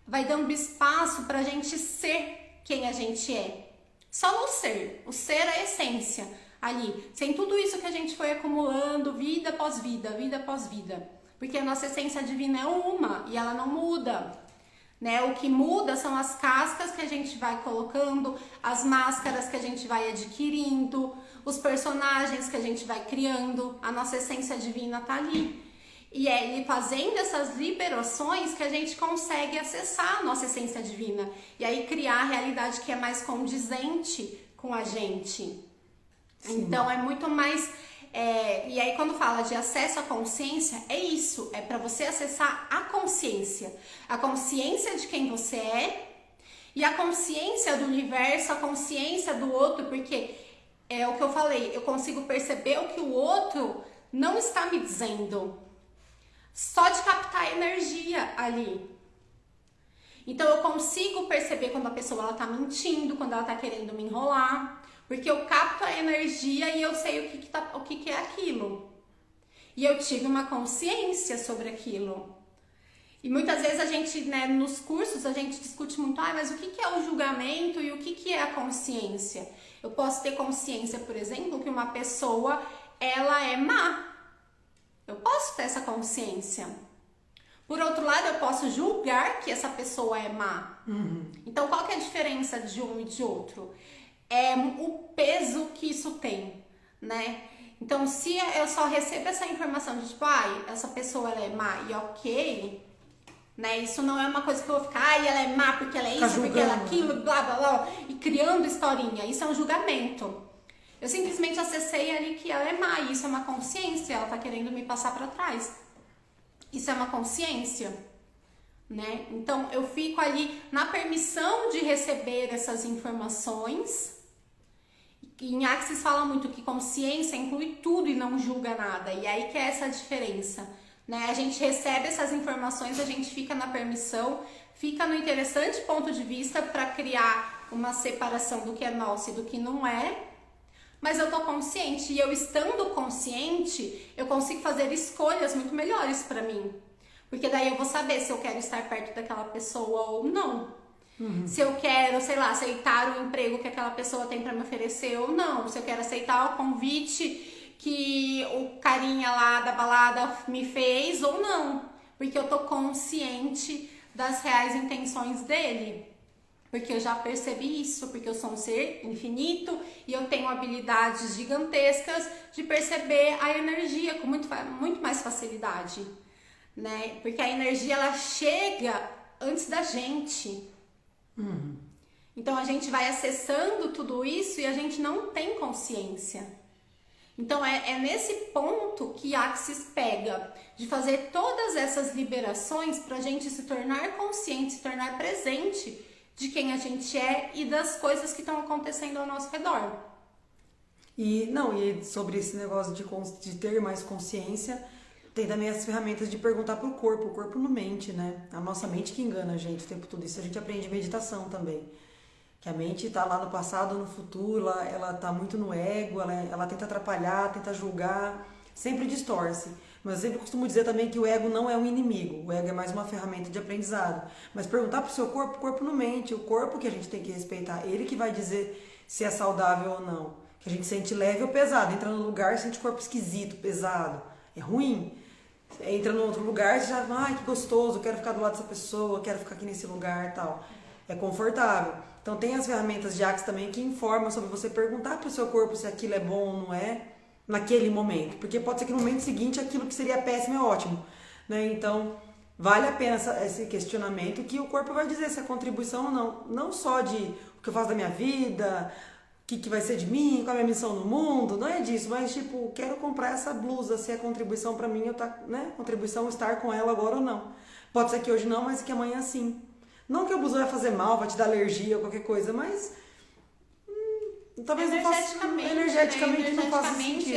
vai dando espaço pra gente ser quem a gente é. Só no ser, o ser é a essência ali, sem tudo isso que a gente foi acumulando vida após vida, vida após vida. Porque a nossa essência divina é uma e ela não muda. Né? O que muda são as cascas que a gente vai colocando, as máscaras que a gente vai adquirindo, os personagens que a gente vai criando, a nossa essência divina tá ali. E é ele fazendo essas liberações que a gente consegue acessar a nossa essência divina e aí criar a realidade que é mais condizente com a gente. Sim. Então é muito mais... e aí quando fala de acesso à consciência, é isso, é para você acessar a consciência de quem você é e a consciência do universo, a consciência do outro, porque é o que eu falei, eu consigo perceber o que o outro não está me dizendo, só de captar a energia ali. Então eu consigo perceber quando a pessoa ela tá mentindo, quando ela tá querendo me enrolar, porque eu capto a energia e eu sei o que é aquilo. E eu tive uma consciência sobre aquilo. E muitas vezes a gente, né, nos cursos, a gente discute muito, mas o que é o julgamento e o que é a consciência? Eu posso ter consciência, por exemplo, que uma pessoa, ela é má. Eu posso ter essa consciência. Por outro lado, eu posso julgar que essa pessoa é má. Então, qual que é a diferença de um e de outro? É o peso que isso tem, né? Então, se eu só recebo essa informação de tipo, essa pessoa ela é má e ok, né? Isso não é uma coisa que eu vou ficar, ela é má porque ela é isso, porque ela é aquilo, blá, blá, blá, e criando historinha. Isso é um julgamento. Eu simplesmente acessei ali que ela é má, e isso é uma consciência, ela tá querendo me passar para trás. Isso é uma consciência, né? Então, eu fico ali na permissão de receber essas informações. Em Axis fala muito que consciência inclui tudo e não julga nada. E aí que é essa diferença, né? A gente recebe essas informações, a gente fica na permissão, fica no interessante ponto de vista para criar uma separação do que é nosso e do que não é. Mas eu tô consciente, e eu estando consciente, eu consigo fazer escolhas muito melhores para mim. Porque daí eu vou saber se eu quero estar perto daquela pessoa ou não. Se eu quero, sei lá, aceitar o emprego que aquela pessoa tem para me oferecer ou não. Se eu quero aceitar o convite que o carinha lá da balada me fez ou não. Porque eu tô consciente das reais intenções dele. Porque eu já percebi isso, porque eu sou um ser infinito e eu tenho habilidades gigantescas de perceber a energia com muito mais facilidade, né? Porque a energia, ela chega antes da gente. Então a gente vai acessando tudo isso e a gente não tem consciência. Então é nesse ponto que Axis pega, de fazer todas essas liberações pra gente se tornar consciente, se tornar presente de quem a gente é e das coisas que estão acontecendo ao nosso redor. E sobre esse negócio de ter mais consciência, tem também as ferramentas de perguntar pro corpo. O corpo não mente, né? A nossa mente que engana a gente o tempo todo. Isso a gente aprende em meditação também. Que a mente tá lá no passado, no futuro, ela tá muito no ego, ela tenta atrapalhar, tenta julgar, sempre distorce. Mas eu sempre costumo dizer também que o ego não é um inimigo, o ego é mais uma ferramenta de aprendizado. Mas perguntar pro seu corpo, o corpo não mente, o corpo que a gente tem que respeitar, ele que vai dizer se é saudável ou não. Que a gente sente leve ou pesado, entra no lugar e sente o corpo esquisito, pesado, é ruim. entra num outro lugar, você já, ai, que gostoso, eu quero ficar do lado dessa pessoa, eu quero ficar aqui nesse lugar e tal. É confortável. Então tem as ferramentas de Axis também que informam sobre você perguntar pro seu corpo se aquilo é bom ou não é naquele momento. Porque pode ser que no momento seguinte aquilo que seria péssimo é ótimo. Né? Então vale a pena esse questionamento que o corpo vai dizer se é contribuição ou não. Não só de o que eu faço da minha vida, o que vai ser de mim, qual é a minha missão no mundo, não é disso, mas tipo, quero comprar essa blusa, se é contribuição pra mim, eu tá, né? Contribuição estar com ela agora ou não. Pode ser que hoje não, mas que amanhã sim. Não que a blusa vai fazer mal, vai te dar alergia ou qualquer coisa, mas talvez não faça energeticamente não faça sentido.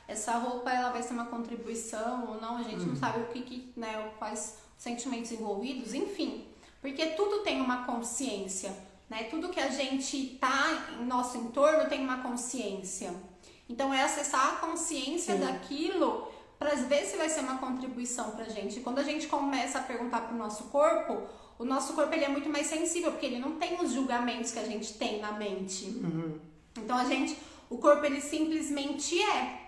Essa roupa ela vai ser uma contribuição ou não, a gente não sabe o que né, quais sentimentos envolvidos, enfim, porque tudo tem uma consciência, né? Tudo que a gente tá em nosso entorno tem uma consciência. Então é acessar a consciência daquilo para ver se vai ser uma contribuição pra gente. Quando a gente começa a perguntar pro nosso corpo, o nosso corpo ele é muito mais sensível, porque ele não tem os julgamentos que a gente tem na mente. Então o corpo ele simplesmente é.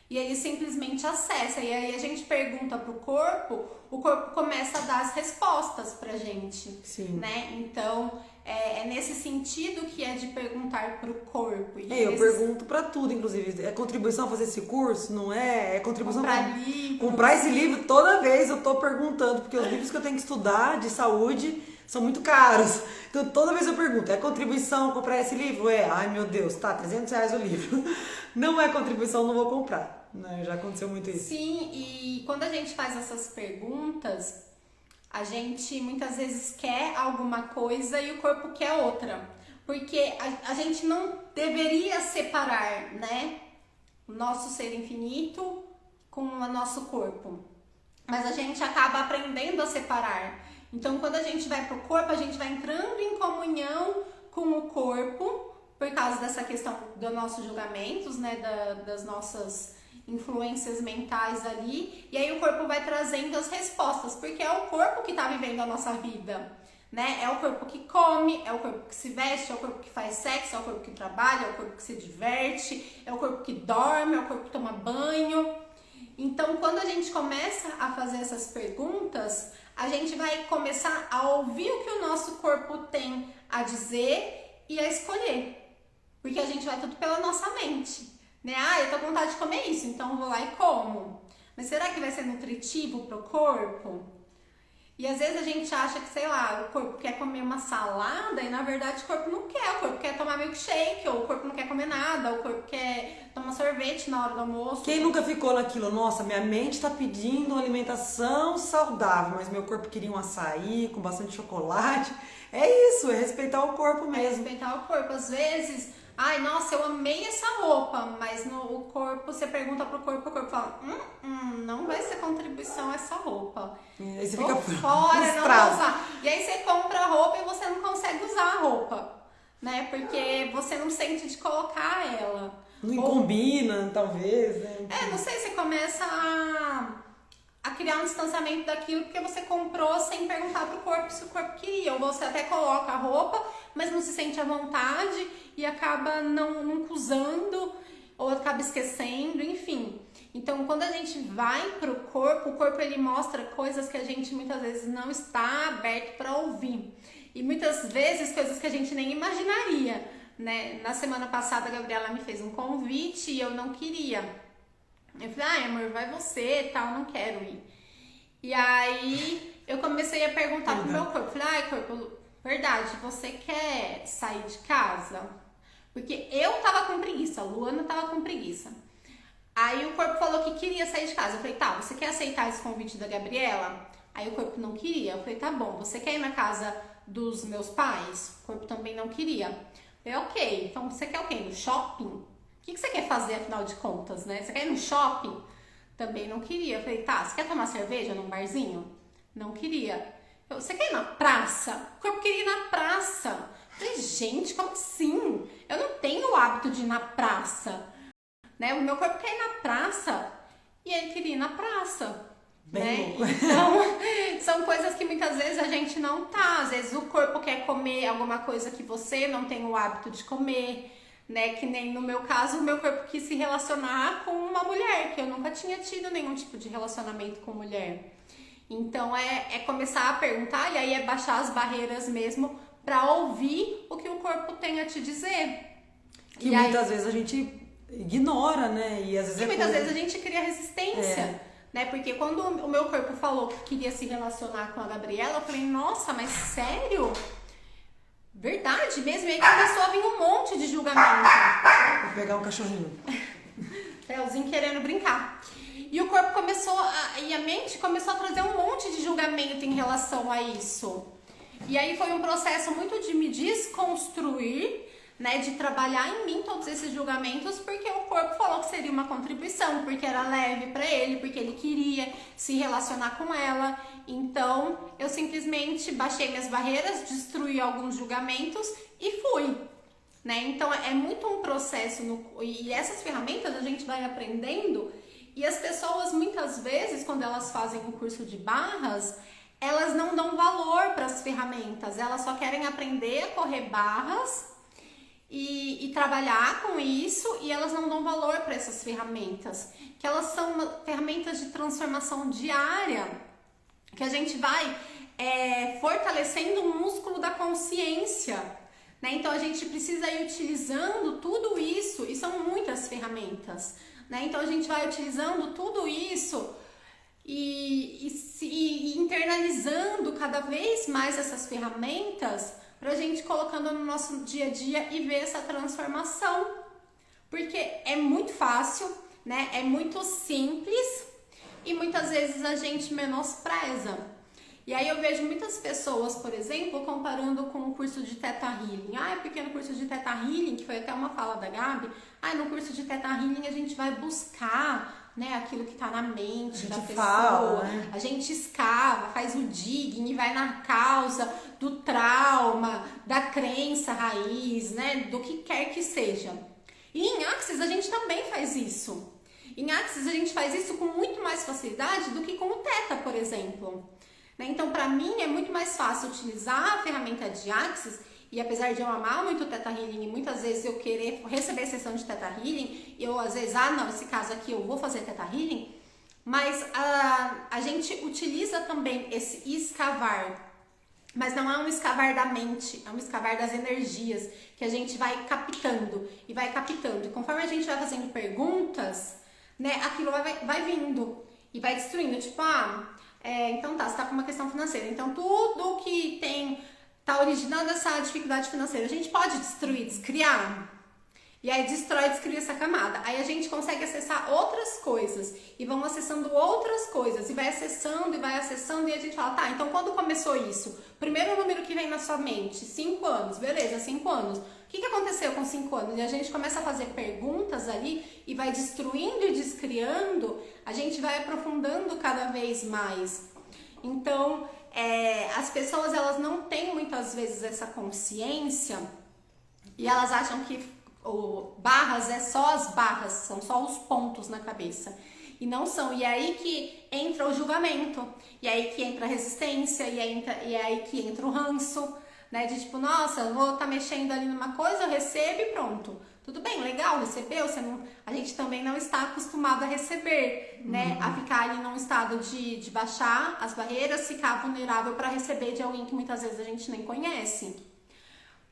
E ele simplesmente acessa. E aí a gente pergunta pro corpo, o corpo começa a dar as respostas pra gente. Sim. Né? Então, é nesse sentido que é de perguntar pro corpo. Eu pergunto pra tudo, inclusive. É contribuição fazer esse curso? Não é? É contribuição comprar livro. Comprar esse livro, toda vez eu tô perguntando, porque os livros que eu tenho que estudar de saúde são muito caros. Então toda vez eu pergunto, é contribuição comprar esse livro? Ai meu Deus, tá, R$300 o livro. Não é contribuição, não vou comprar. Né? Já aconteceu muito isso. Sim, e quando a gente faz essas perguntas, a gente muitas vezes quer alguma coisa e o corpo quer outra. Porque a gente não deveria separar, né, o nosso ser infinito com o nosso corpo. Mas a gente acaba aprendendo a separar. Então, quando a gente vai pro corpo, a gente vai entrando em comunhão com o corpo, por causa dessa questão dos nossos julgamentos, né, das nossas influências mentais ali, e aí o corpo vai trazendo as respostas, porque é o corpo que tá vivendo a nossa vida, né? É o corpo que come, é o corpo que se veste, é o corpo que faz sexo, é o corpo que trabalha, é o corpo que se diverte, é o corpo que dorme, é o corpo que toma banho. Então, quando a gente começa a fazer essas perguntas, a gente vai começar a ouvir o que o nosso corpo tem a dizer e a escolher, porque a gente vai tudo pela nossa mente. Né? Eu tô com vontade de comer isso, então eu vou lá e como. Mas será que vai ser nutritivo pro corpo? E às vezes a gente acha que, sei lá, o corpo quer comer uma salada e na verdade o corpo não quer. O corpo quer tomar milkshake, ou o corpo não quer comer nada, ou o corpo quer tomar sorvete na hora do almoço. Quem nunca ficou naquilo? Nossa, minha mente tá pedindo uma alimentação saudável, mas meu corpo queria um açaí com bastante chocolate. É isso, é respeitar o corpo mesmo. É respeitar o corpo. Às vezes... nossa, eu amei essa roupa, mas no corpo, você pergunta pro corpo, o corpo fala, não vai ser contribuição essa roupa. E aí você fica fora, não vou usar. E aí você compra a roupa e você não consegue usar a roupa, né? Porque você não sente de colocar ela. Não combina, talvez, né? Não sei, você começa a criar um distanciamento daquilo porque você comprou sem perguntar pro corpo se o corpo queria. Ou você até coloca a roupa, mas não se sente à vontade e acaba não usando ou acaba esquecendo, enfim. Então, quando a gente vai pro corpo, o corpo ele mostra coisas que a gente muitas vezes não está aberto para ouvir. E muitas vezes coisas que a gente nem imaginaria, né? Na semana passada a Gabriela me fez um convite e eu não queria. Eu falei, amor, vai você e tal, não quero ir. E aí eu comecei a perguntar pro meu corpo. Falei, corpo, verdade, você quer sair de casa? Porque eu tava com preguiça, a Luana tava com preguiça. Aí o corpo falou que queria sair de casa. Eu falei, tá, você quer aceitar esse convite da Gabriela? Aí o corpo não queria. Eu falei, tá bom, você quer ir na casa dos meus pais? O corpo também não queria. Eu falei, ok, então você quer o quê? No shopping? O que você quer fazer, afinal de contas, né? Você quer ir no shopping? Também não queria. Eu falei, tá, você quer tomar cerveja num barzinho? Não queria. Você quer ir na praça? O corpo queria ir na praça. Eu falei, gente, como assim? Eu não tenho o hábito de ir na praça. Né? O meu corpo quer ir na praça e ele queria ir na praça. Né? Então, são coisas que muitas vezes a gente não tá. Às vezes o corpo quer comer alguma coisa que você não tem o hábito de comer. né? Que nem no meu caso, o meu corpo quis se relacionar com uma mulher, que eu nunca tinha tido nenhum tipo de relacionamento com mulher. Então é começar a perguntar, e aí é baixar as barreiras mesmo para ouvir o que o corpo tem a te dizer. Que muitas vezes a gente ignora, né? E às vezes muitas vezes a gente cria resistência, né? Porque quando o meu corpo falou que queria se relacionar com a Gabriela, eu falei, nossa, mas sério? Verdade mesmo? E aí começou a vir um monte de julgamento. Vou pegar um cachorrinho. Felzinho querendo brincar. E o corpo e a mente começou a trazer um monte de julgamento em relação a isso. E aí foi um processo muito de me desconstruir, né, de trabalhar em mim todos esses julgamentos, porque o corpo falou que seria uma contribuição, porque era leve pra ele, porque ele queria se relacionar com ela. Então, eu simplesmente baixei minhas barreiras, destruí alguns julgamentos e fui, né? Então, é muito um processo, e essas ferramentas a gente vai aprendendo, e as pessoas, muitas vezes, quando elas fazem o curso de barras, elas não dão valor para as ferramentas, elas só querem aprender a correr barras e trabalhar com isso, e elas não dão valor para essas ferramentas, que elas são ferramentas de transformação diária, que a gente vai fortalecendo o músculo da consciência, né? Então a gente precisa ir utilizando tudo isso, e são muitas ferramentas, né? Então a gente vai utilizando tudo isso e internalizando cada vez mais essas ferramentas, pra gente colocando no nosso dia a dia e ver essa transformação. Porque é muito fácil, né? É muito simples e muitas vezes a gente menospreza. E aí eu vejo muitas pessoas, por exemplo, comparando com o curso de Theta Healing. Porque no curso de Theta Healing, que foi até uma fala da Gabi, no curso de Theta Healing a gente vai buscar, né, aquilo que tá na mente da pessoa. Fala, né? A gente escava, faz o digging e vai na causa do trauma, da crença raiz, né, do que quer que seja. E em Axis a gente também faz isso. Em Axis a gente faz isso com muito mais facilidade do que com o Theta, por exemplo. Então, para mim, é muito mais fácil utilizar a ferramenta de Axis, e apesar de eu amar muito o Theta Healing, e muitas vezes eu querer receber sessão de Theta Healing, eu às vezes, não, esse caso aqui eu vou fazer Theta Healing, mas a gente utiliza também esse escavar, mas não é um escavar da mente, é um escavar das energias, que a gente vai captando, e conforme a gente vai fazendo perguntas, né, aquilo vai vindo, e vai destruindo, tipo, então tá, você tá com uma questão financeira, então tudo que tá originando essa dificuldade financeira, a gente pode destruir, descriar, e aí destrói, descria essa camada, aí a gente consegue acessar outras coisas, e vamos acessando outras coisas, e vai acessando, e a gente fala, tá, então quando começou isso? Primeiro número que vem na sua mente, 5 anos, beleza, 5 anos, o que aconteceu com 5 anos? E a gente começa a fazer perguntas ali, e vai destruindo e descriando, a gente vai aprofundando cada vez mais. Então, as pessoas, elas não têm muitas vezes essa consciência, e elas acham que barras é só as barras, são só os pontos na cabeça, e não são. E é aí que entra o julgamento, e é aí que entra a resistência, e é aí que entra o ranço, né, de tipo, nossa, eu vou estar mexendo ali numa coisa, eu recebo e pronto. Tudo bem, legal, recebeu, a gente também não está acostumado a receber, né, a ficar ali num estado de baixar as barreiras, ficar vulnerável para receber de alguém que muitas vezes a gente nem conhece.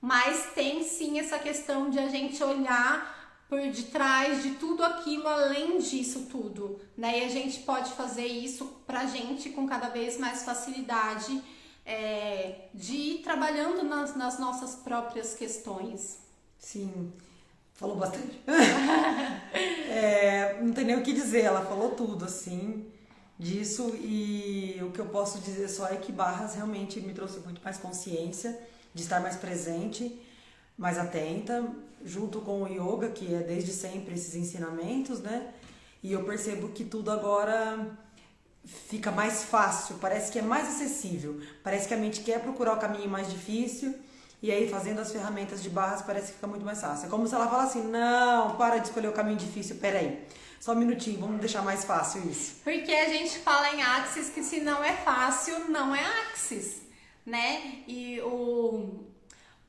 Mas tem sim essa questão de a gente olhar por detrás de tudo aquilo, além disso tudo, né, e a gente pode fazer isso pra gente com cada vez mais facilidade, de ir trabalhando nas nossas próprias questões. Sim, falou bastante. Não tem nem o que dizer, ela falou tudo, assim, disso, e o que eu posso dizer só é que barras realmente me trouxe muito mais consciência, de estar mais presente, mais atenta, junto com o yoga, que é desde sempre esses ensinamentos, né? E eu percebo que tudo agora fica mais fácil, parece que é mais acessível, parece que a mente quer procurar o caminho mais difícil, e aí fazendo as ferramentas de barras parece que fica muito mais fácil. É como se ela falasse assim, não, para de escolher o caminho difícil, peraí, só um minutinho, vamos deixar mais fácil isso. Porque a gente fala em Axis que se não é fácil, não é Axis, né? E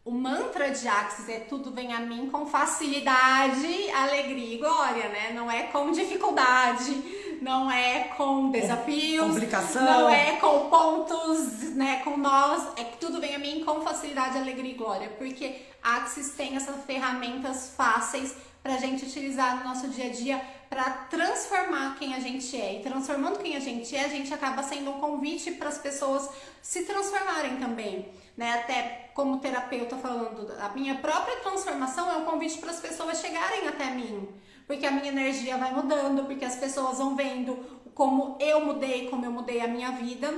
O mantra de Axis é tudo vem a mim com facilidade, alegria e glória, né? Não é com dificuldade, não é com desafios, complicação, não é com pontos, né? Com nós, é que tudo vem a mim com facilidade, alegria e glória, porque Axis tem essas ferramentas fáceis pra gente utilizar no nosso dia a dia para transformar quem a gente é. E transformando quem a gente acaba sendo um convite para as pessoas se transformarem também, né? Até como terapeuta falando, a minha própria transformação é um convite para as pessoas chegarem até mim, porque a minha energia vai mudando, porque as pessoas vão vendo como eu mudei a minha vida.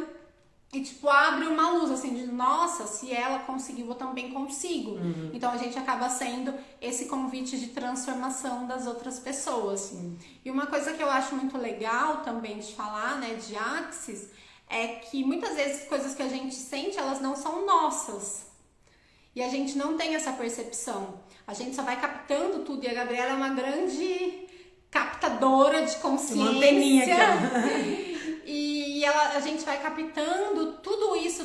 E, tipo, abre uma luz, assim, de nossa, se ela conseguiu, eu também consigo. Então, a gente acaba sendo esse convite de transformação das outras pessoas. E uma coisa que eu acho muito legal também de falar, né, de Axis, é que muitas vezes coisas que a gente sente, elas não são nossas. E a gente não tem essa percepção. A gente só vai captando tudo. E a Gabriela é uma grande captadora de consciência. Uma anteninha aqui. E a gente vai captando tudo isso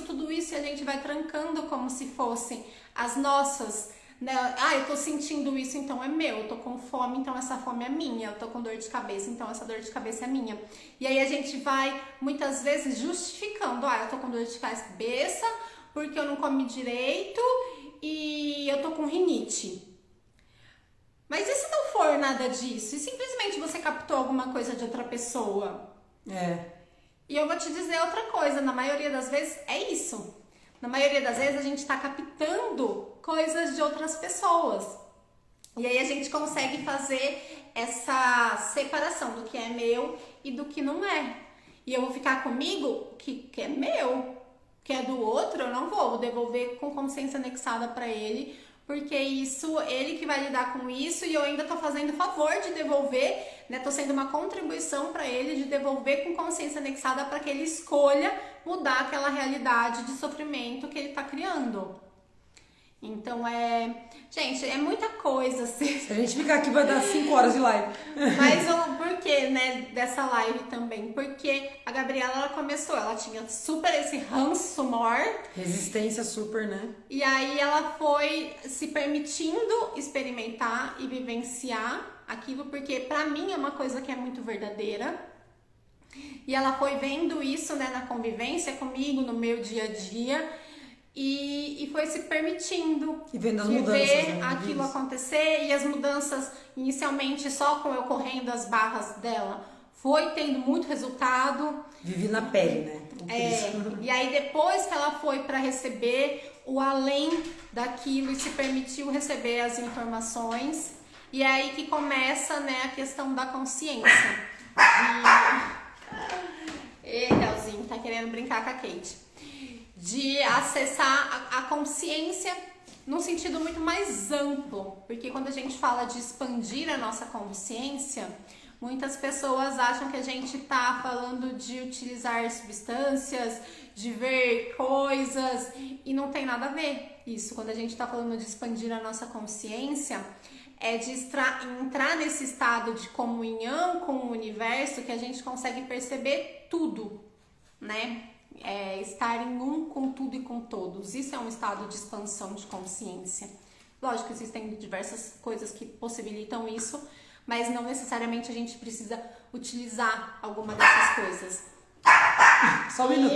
e a gente vai trancando como se fossem as nossas, né? Ah, eu tô sentindo isso, então é meu. Eu tô com fome, então essa fome é minha. Eu tô com dor de cabeça, então essa dor de cabeça é minha. E aí a gente vai, muitas vezes, justificando. Ah, eu tô com dor de cabeça porque eu não comi direito e eu tô com rinite. Mas e se não for nada disso? E simplesmente você captou alguma coisa de outra pessoa? E eu vou te dizer outra coisa, na maioria das vezes é isso. Na maioria das vezes a gente tá captando coisas de outras pessoas. E aí a gente consegue fazer essa separação do que é meu e do que não é. E eu vou ficar comigo que é meu, que é do outro, eu não vou devolver com consciência anexada para ele, porque isso, ele que vai lidar com isso e eu ainda tô fazendo favor de devolver, né? Tô sendo uma contribuição para ele de devolver com consciência anexada para que ele escolha mudar aquela realidade de sofrimento que ele tá criando. Então gente, é muita coisa assim. Se a gente ficar aqui vai dar 5 horas de live. Mas o porquê, né, dessa live também? Porque a Gabriela, ela começou, ela tinha super esse ranço maior. Resistência super, né? E aí ela foi se permitindo experimentar e vivenciar aquilo, porque pra mim é uma coisa que é muito verdadeira. E ela foi vendo isso, né, na convivência comigo, no meu dia a dia. E foi se permitindo e vendo as ver mudanças, né? aquilo acontecer. E as mudanças, inicialmente só com eu correndo as barras dela, foi tendo muito resultado. Vivi na pele, né? E aí depois que ela foi para receber o além daquilo e se permitiu receber as informações, e é aí que começa, né, a questão da consciência. Leozinho, tá querendo brincar com a Kate. De acessar a consciência num sentido muito mais amplo, porque quando a gente fala de expandir a nossa consciência, muitas pessoas acham que a gente tá falando de utilizar substâncias, de ver coisas, e não tem nada a ver isso. Quando a gente tá falando de expandir a nossa consciência, é de entrar nesse estado de comunhão com o universo, que a gente consegue perceber tudo, né? Estar em um com tudo e com todos. Isso é um estado de expansão de consciência. Lógico que existem diversas coisas que possibilitam isso, mas não necessariamente a gente precisa utilizar alguma dessas coisas. Só um minuto.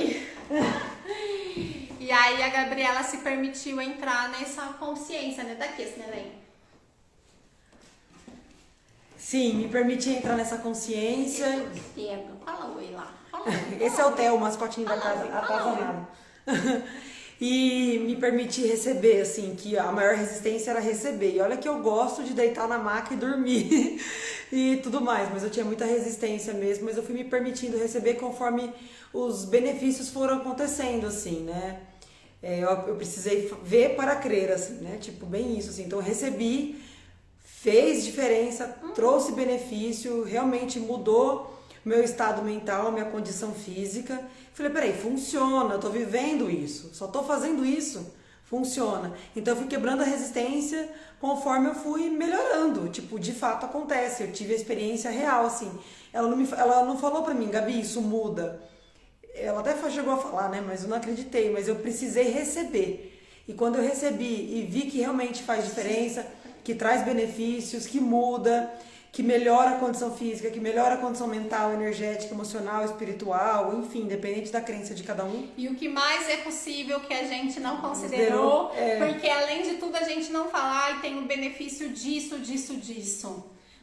E aí a Gabriela se permitiu entrar nessa consciência, né? Daqui, né, Len? Sim, me permiti entrar nessa consciência. Fala oi lá. Esse é o Theo, o mascotinho da casa, atazanado. E me permiti receber, assim, que a maior resistência era receber. E olha que eu gosto de deitar na maca e dormir e tudo mais, mas eu tinha muita resistência mesmo, mas eu fui me permitindo receber conforme os benefícios foram acontecendo, assim, né? Eu precisei ver para crer, assim, né? Tipo, bem isso, assim. Então eu recebi, fez diferença, trouxe benefício, realmente mudou meu estado mental, minha condição física. Falei, peraí, funciona, eu tô vivendo isso, só tô fazendo isso, funciona. Então eu fui quebrando a resistência conforme eu fui melhorando. Tipo, de fato acontece, eu tive a experiência real, assim. Ela não falou pra mim, Gabi, isso muda. Ela até chegou a falar, né, mas eu não acreditei, mas eu precisei receber. E quando eu recebi e vi que realmente faz diferença, que traz benefícios, que muda, que melhora a condição física, que melhora a condição mental, energética, emocional, espiritual, enfim, independente da crença de cada um. E o que mais é possível que a gente não considerou, porque além de tudo a gente não fala, tem o benefício disso,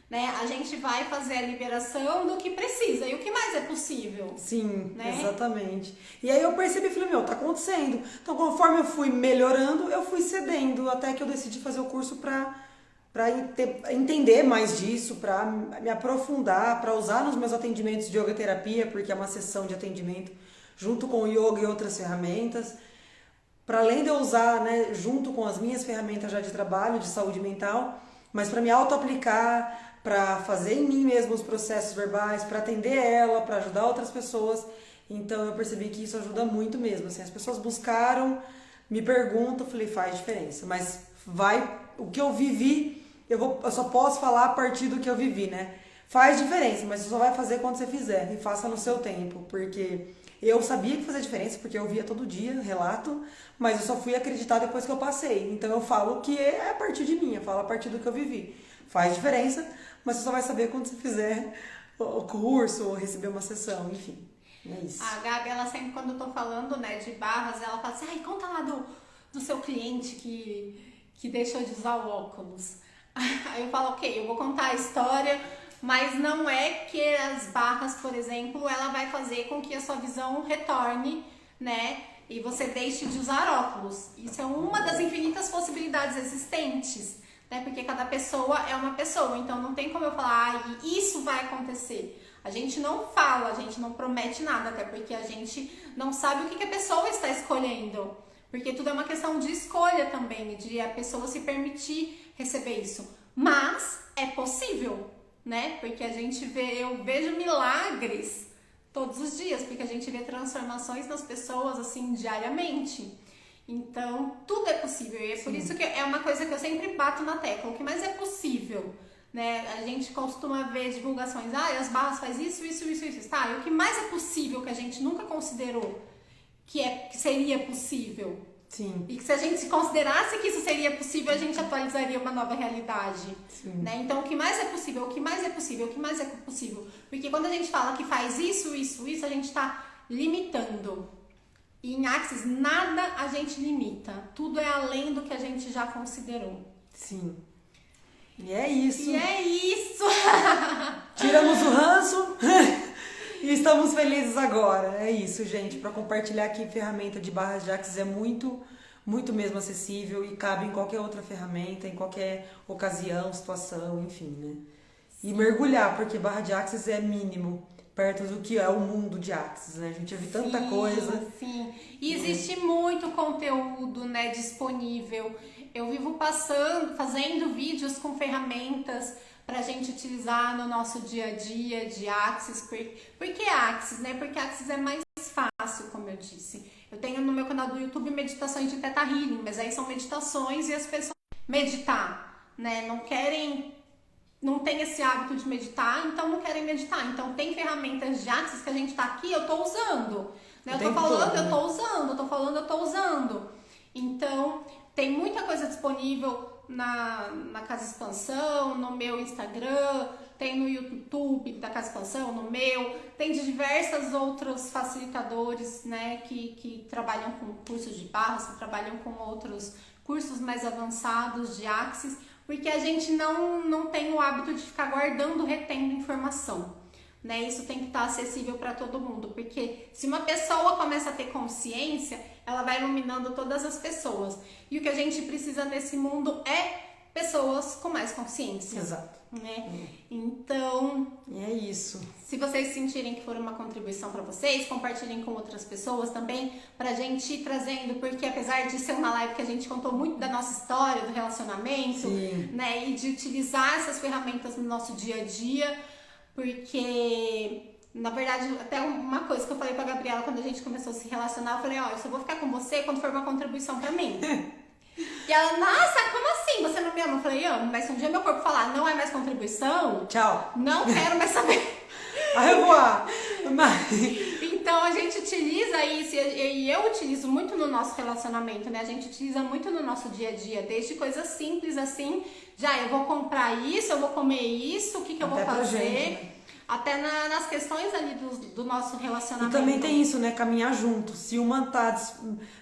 né? A gente vai fazer a liberação do que precisa e o que mais é possível. Sim, né? Exatamente. E aí eu percebi, falei, tá acontecendo. Então, conforme eu fui melhorando, eu fui cedendo, até que eu decidi fazer o curso pra entender mais disso, pra me aprofundar, pra usar nos meus atendimentos de yoga terapia, porque é uma sessão de atendimento junto com o yoga e outras ferramentas. Para além de eu usar, né, junto com as minhas ferramentas já de trabalho, de saúde mental, mas para me auto-aplicar, para fazer em mim mesmo os processos verbais, para atender ela, para ajudar outras pessoas. Então eu percebi que isso ajuda muito mesmo. Assim, as pessoas buscaram, me perguntam, falei, faz diferença. Mas o que eu vivi, eu só posso falar a partir do que eu vivi, né? Faz diferença, mas você só vai fazer quando você fizer. E faça no seu tempo, porque eu sabia que fazia diferença, porque eu via todo dia, relato, mas eu só fui acreditar depois que eu passei. Então eu falo que é a partir de mim, eu falo a partir do que eu vivi. Faz diferença, mas você só vai saber quando você fizer o curso ou receber uma sessão, enfim. É isso. A Gabi, ela sempre, quando eu tô falando, né, de barras, ela fala assim, conta lá do seu cliente que deixou de usar o óculos. Aí eu falo, ok, eu vou contar a história, mas não é que as barras, por exemplo, ela vai fazer com que a sua visão retorne, né, e você deixe de usar óculos. Isso é uma das infinitas possibilidades existentes. Né? Porque cada pessoa é uma pessoa, então não tem como eu falar, isso vai acontecer. A gente não fala, a gente não promete nada, até porque a gente não sabe o que a pessoa está escolhendo. Porque tudo é uma questão de escolha também, de a pessoa se permitir receber isso. Mas é possível, né? Porque eu vejo milagres todos os dias, porque a gente vê transformações nas pessoas assim diariamente. Então, tudo é possível. E é por isso que é uma coisa que eu sempre bato na tecla. O que mais é possível, né? A gente costuma ver divulgações. As barras faz isso. Tá, e o que mais é possível que a gente nunca considerou que seria possível? Sim. E que se a gente considerasse que isso seria possível, a gente atualizaria uma nova realidade. Sim. Né? Então, o que mais é possível? O que mais é possível? O que mais é possível? Porque quando a gente fala que faz isso, a gente está limitando. E em Axis, nada a gente limita. Tudo é além do que a gente já considerou. Sim. E é isso. Tiramos o ranço e estamos felizes agora. É isso, gente. Para compartilhar aqui, ferramenta de barras de Axis é muito, muito mesmo acessível e cabe em qualquer outra ferramenta, em qualquer ocasião, situação, enfim, né? E mergulhar, porque barra de Axis é mínimo perto do que é o mundo de Axis, né? A gente já viu tanta coisa. Sim, e existe muito conteúdo, né, disponível. Eu vivo fazendo vídeos com ferramentas pra gente utilizar no nosso dia a dia de Axis. Por que Axis, né? Porque Axis é mais fácil, como eu disse. Eu tenho no meu canal do YouTube meditações de Theta Healing, mas aí são meditações e as pessoas meditar, né? Não tem esse hábito de meditar, então não querem meditar. Então tem ferramentas de Axis que a gente tá aqui, eu tô usando. Né? Eu tô falando, eu tô usando. Eu tô falando, eu tô usando. Então tem muita coisa disponível na Casa Expansão, no meu Instagram, tem no YouTube da Casa Expansão, no meu. Tem de diversos outros facilitadores, né, que trabalham com cursos de barras, que trabalham com outros cursos mais avançados de Axis. Porque a gente não tem o hábito de ficar guardando, retendo informação, né? Isso tem que estar acessível para todo mundo, porque se uma pessoa começa a ter consciência, ela vai iluminando todas as pessoas. E o que a gente precisa nesse mundo é pessoas com mais consciência. Exato. Né? Então, é isso. Se vocês sentirem que for uma contribuição para vocês, compartilhem com outras pessoas também, pra gente ir trazendo, porque apesar de ser uma live que a gente contou muito da nossa história, do relacionamento, né, e de utilizar essas ferramentas no nosso dia a dia, porque na verdade, até uma coisa que eu falei pra Gabriela quando a gente começou a se relacionar, eu falei, eu só vou ficar com você quando for uma contribuição pra mim. E ela, nossa, como assim? Você não me ama? Eu falei, amo, mas se um dia meu corpo falar, não é mais contribuição, tchau, não quero mais saber. A revoar. Então a gente utiliza isso e eu utilizo muito no nosso relacionamento, né? A gente utiliza muito no nosso dia a dia, desde coisas simples assim, eu vou comprar isso, eu vou comer isso, o que eu vou fazer, gente, né? Até nas questões ali do nosso relacionamento. E também tem isso, né? Caminhar junto. Se uma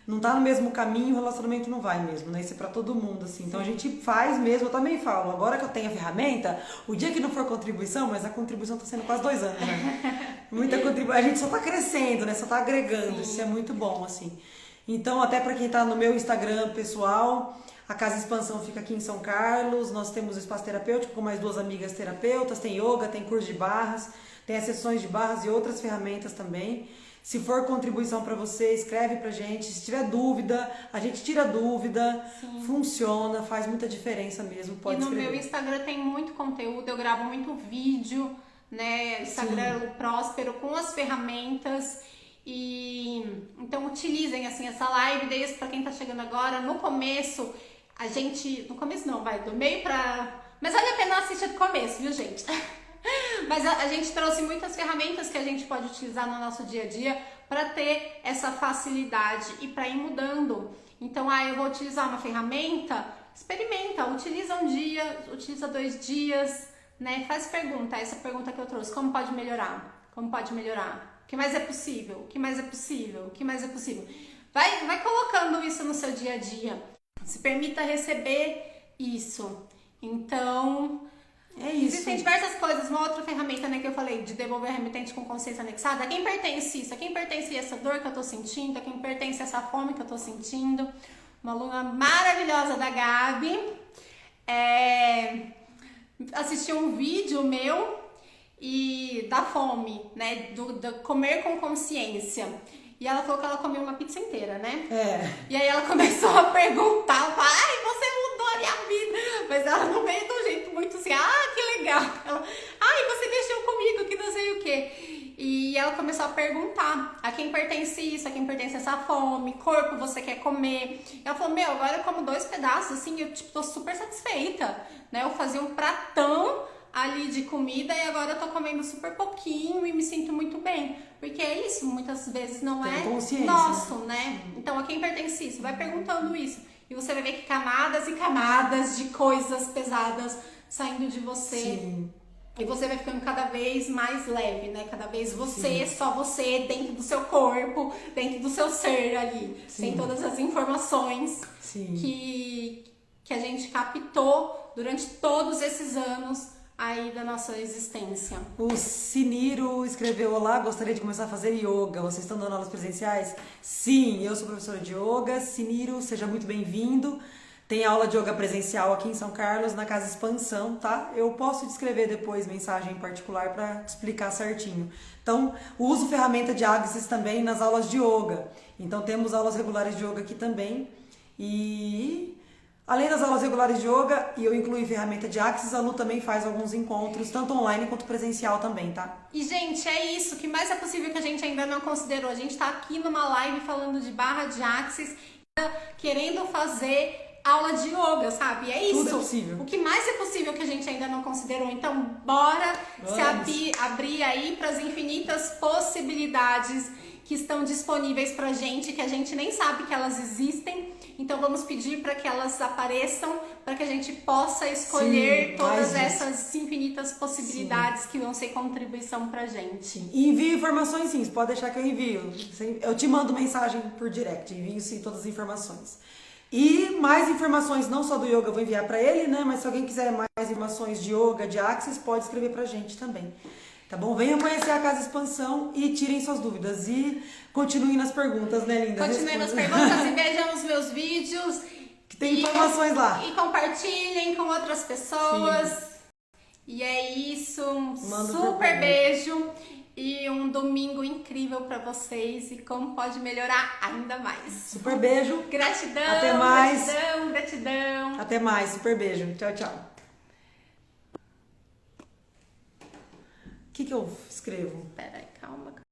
não tá no mesmo caminho, o relacionamento não vai mesmo, né? Isso é pra todo mundo, assim. Então a gente faz mesmo, eu também falo, agora que eu tenho a ferramenta, o dia que não for contribuição, mas a contribuição tá sendo quase 2 anos, né? Muita contribuição. A gente só tá crescendo, né? Só tá agregando. Sim. Isso é muito bom, assim. Então, até pra quem tá no meu Instagram pessoal, a Casa Expansão fica aqui em São Carlos, nós temos o espaço terapêutico com mais 2 amigas terapeutas, tem yoga, tem curso de barras, tem as sessões de barras e outras ferramentas também. Se for contribuição para você, escreve pra gente. Se tiver dúvida, a gente tira dúvida. Sim. Funciona, faz muita diferença mesmo, pode escrever. E no meu Instagram tem muito conteúdo, eu gravo muito vídeo, né? Instagram Sim. Próspero com as ferramentas. E então utilizem assim essa live, desde para quem tá chegando agora, no começo. No começo não, do meio pra... Mas vale a pena assistir do começo, viu, gente? Mas a gente trouxe muitas ferramentas que a gente pode utilizar no nosso dia a dia para ter essa facilidade e para ir mudando. Então, eu vou utilizar uma ferramenta, experimenta, utiliza um dia, utiliza 2 dias, né? Faz essa pergunta que eu trouxe, como pode melhorar? Como pode melhorar? O que mais é possível? O que mais é possível? O que mais é possível? Vai colocando isso no seu dia a dia. Se permita receber isso. Então, é isso. Existem diversas coisas. Uma outra ferramenta, né, que eu falei, de devolver remetente com consciência anexada. A quem pertence isso? A quem pertence essa dor que eu tô sentindo? A quem pertence essa fome que eu tô sentindo? Uma aluna maravilhosa da Gabi. Assistiu um vídeo meu e da fome, né, do comer com consciência. E ela falou que ela comeu uma pizza inteira, né? E aí ela começou a perguntar, você mudou a minha vida. Mas ela não veio de um jeito muito assim, que legal. Ela, você mexeu comigo, que não sei o quê. E ela começou a perguntar a quem pertence isso, a quem pertence essa fome, corpo você quer comer. E ela falou, agora eu como 2 pedaços, assim, eu tô super satisfeita, né? Eu fazia um pratão ali de comida e agora eu tô comendo super pouquinho e me sinto muito bem. Porque é isso, muitas vezes não é nosso, né? Então, a quem pertence isso? Vai perguntando isso. E você vai ver que camadas e camadas de coisas pesadas saindo de você. Sim. E você vai ficando cada vez mais leve, né? Cada vez só você, dentro do seu corpo, dentro do seu ser ali. Sim. Tem todas as informações que a gente captou durante todos esses anos aí da nossa existência. O Siniro escreveu: olá, gostaria de começar a fazer yoga. Vocês estão dando aulas presenciais? Sim, eu sou professora de yoga. Siniro, seja muito bem-vindo. Tem aula de yoga presencial aqui em São Carlos, na Casa Expansão, tá? Eu posso te escrever depois mensagem em particular para te explicar certinho. Então, uso ferramenta de Axis também nas aulas de yoga. Então, temos aulas regulares de yoga aqui também. E além das aulas regulares de yoga, e eu incluí ferramenta de Axis, a Lu também faz alguns encontros, tanto online quanto presencial também, tá? E, gente, é isso. O que mais é possível que a gente ainda não considerou? A gente tá aqui numa live falando de barra de Axis, querendo fazer aula de yoga, sabe? É isso. Tudo é possível. O que mais é possível que a gente ainda não considerou. Então, bora se abrir aí para as infinitas possibilidades que estão disponíveis pra gente, que a gente nem sabe que elas existem. Então, vamos pedir para que elas apareçam, para que a gente possa escolher todas essas infinitas possibilidades que vão ser contribuição pra gente. E envio informações, sim. Você pode deixar que eu envio. Eu te mando mensagem por direct. Envio, sim, todas as informações. E mais informações, não só do yoga, eu vou enviar para ele, né? Mas se alguém quiser mais informações de yoga, de Axis, pode escrever pra gente também. Tá bom? Venham conhecer a Casa Expansão e tirem suas dúvidas. E continuem nas perguntas, né, linda? Continuem nas perguntas e vejam os meus vídeos. Que tem informações lá. E compartilhem com outras pessoas. Sim. E é isso. Super beijo. E um domingo incrível pra vocês e como pode melhorar ainda mais. Super beijo. Gratidão. Até mais. Gratidão. Até mais. Super beijo. Tchau, tchau. O que eu escrevo? Peraí.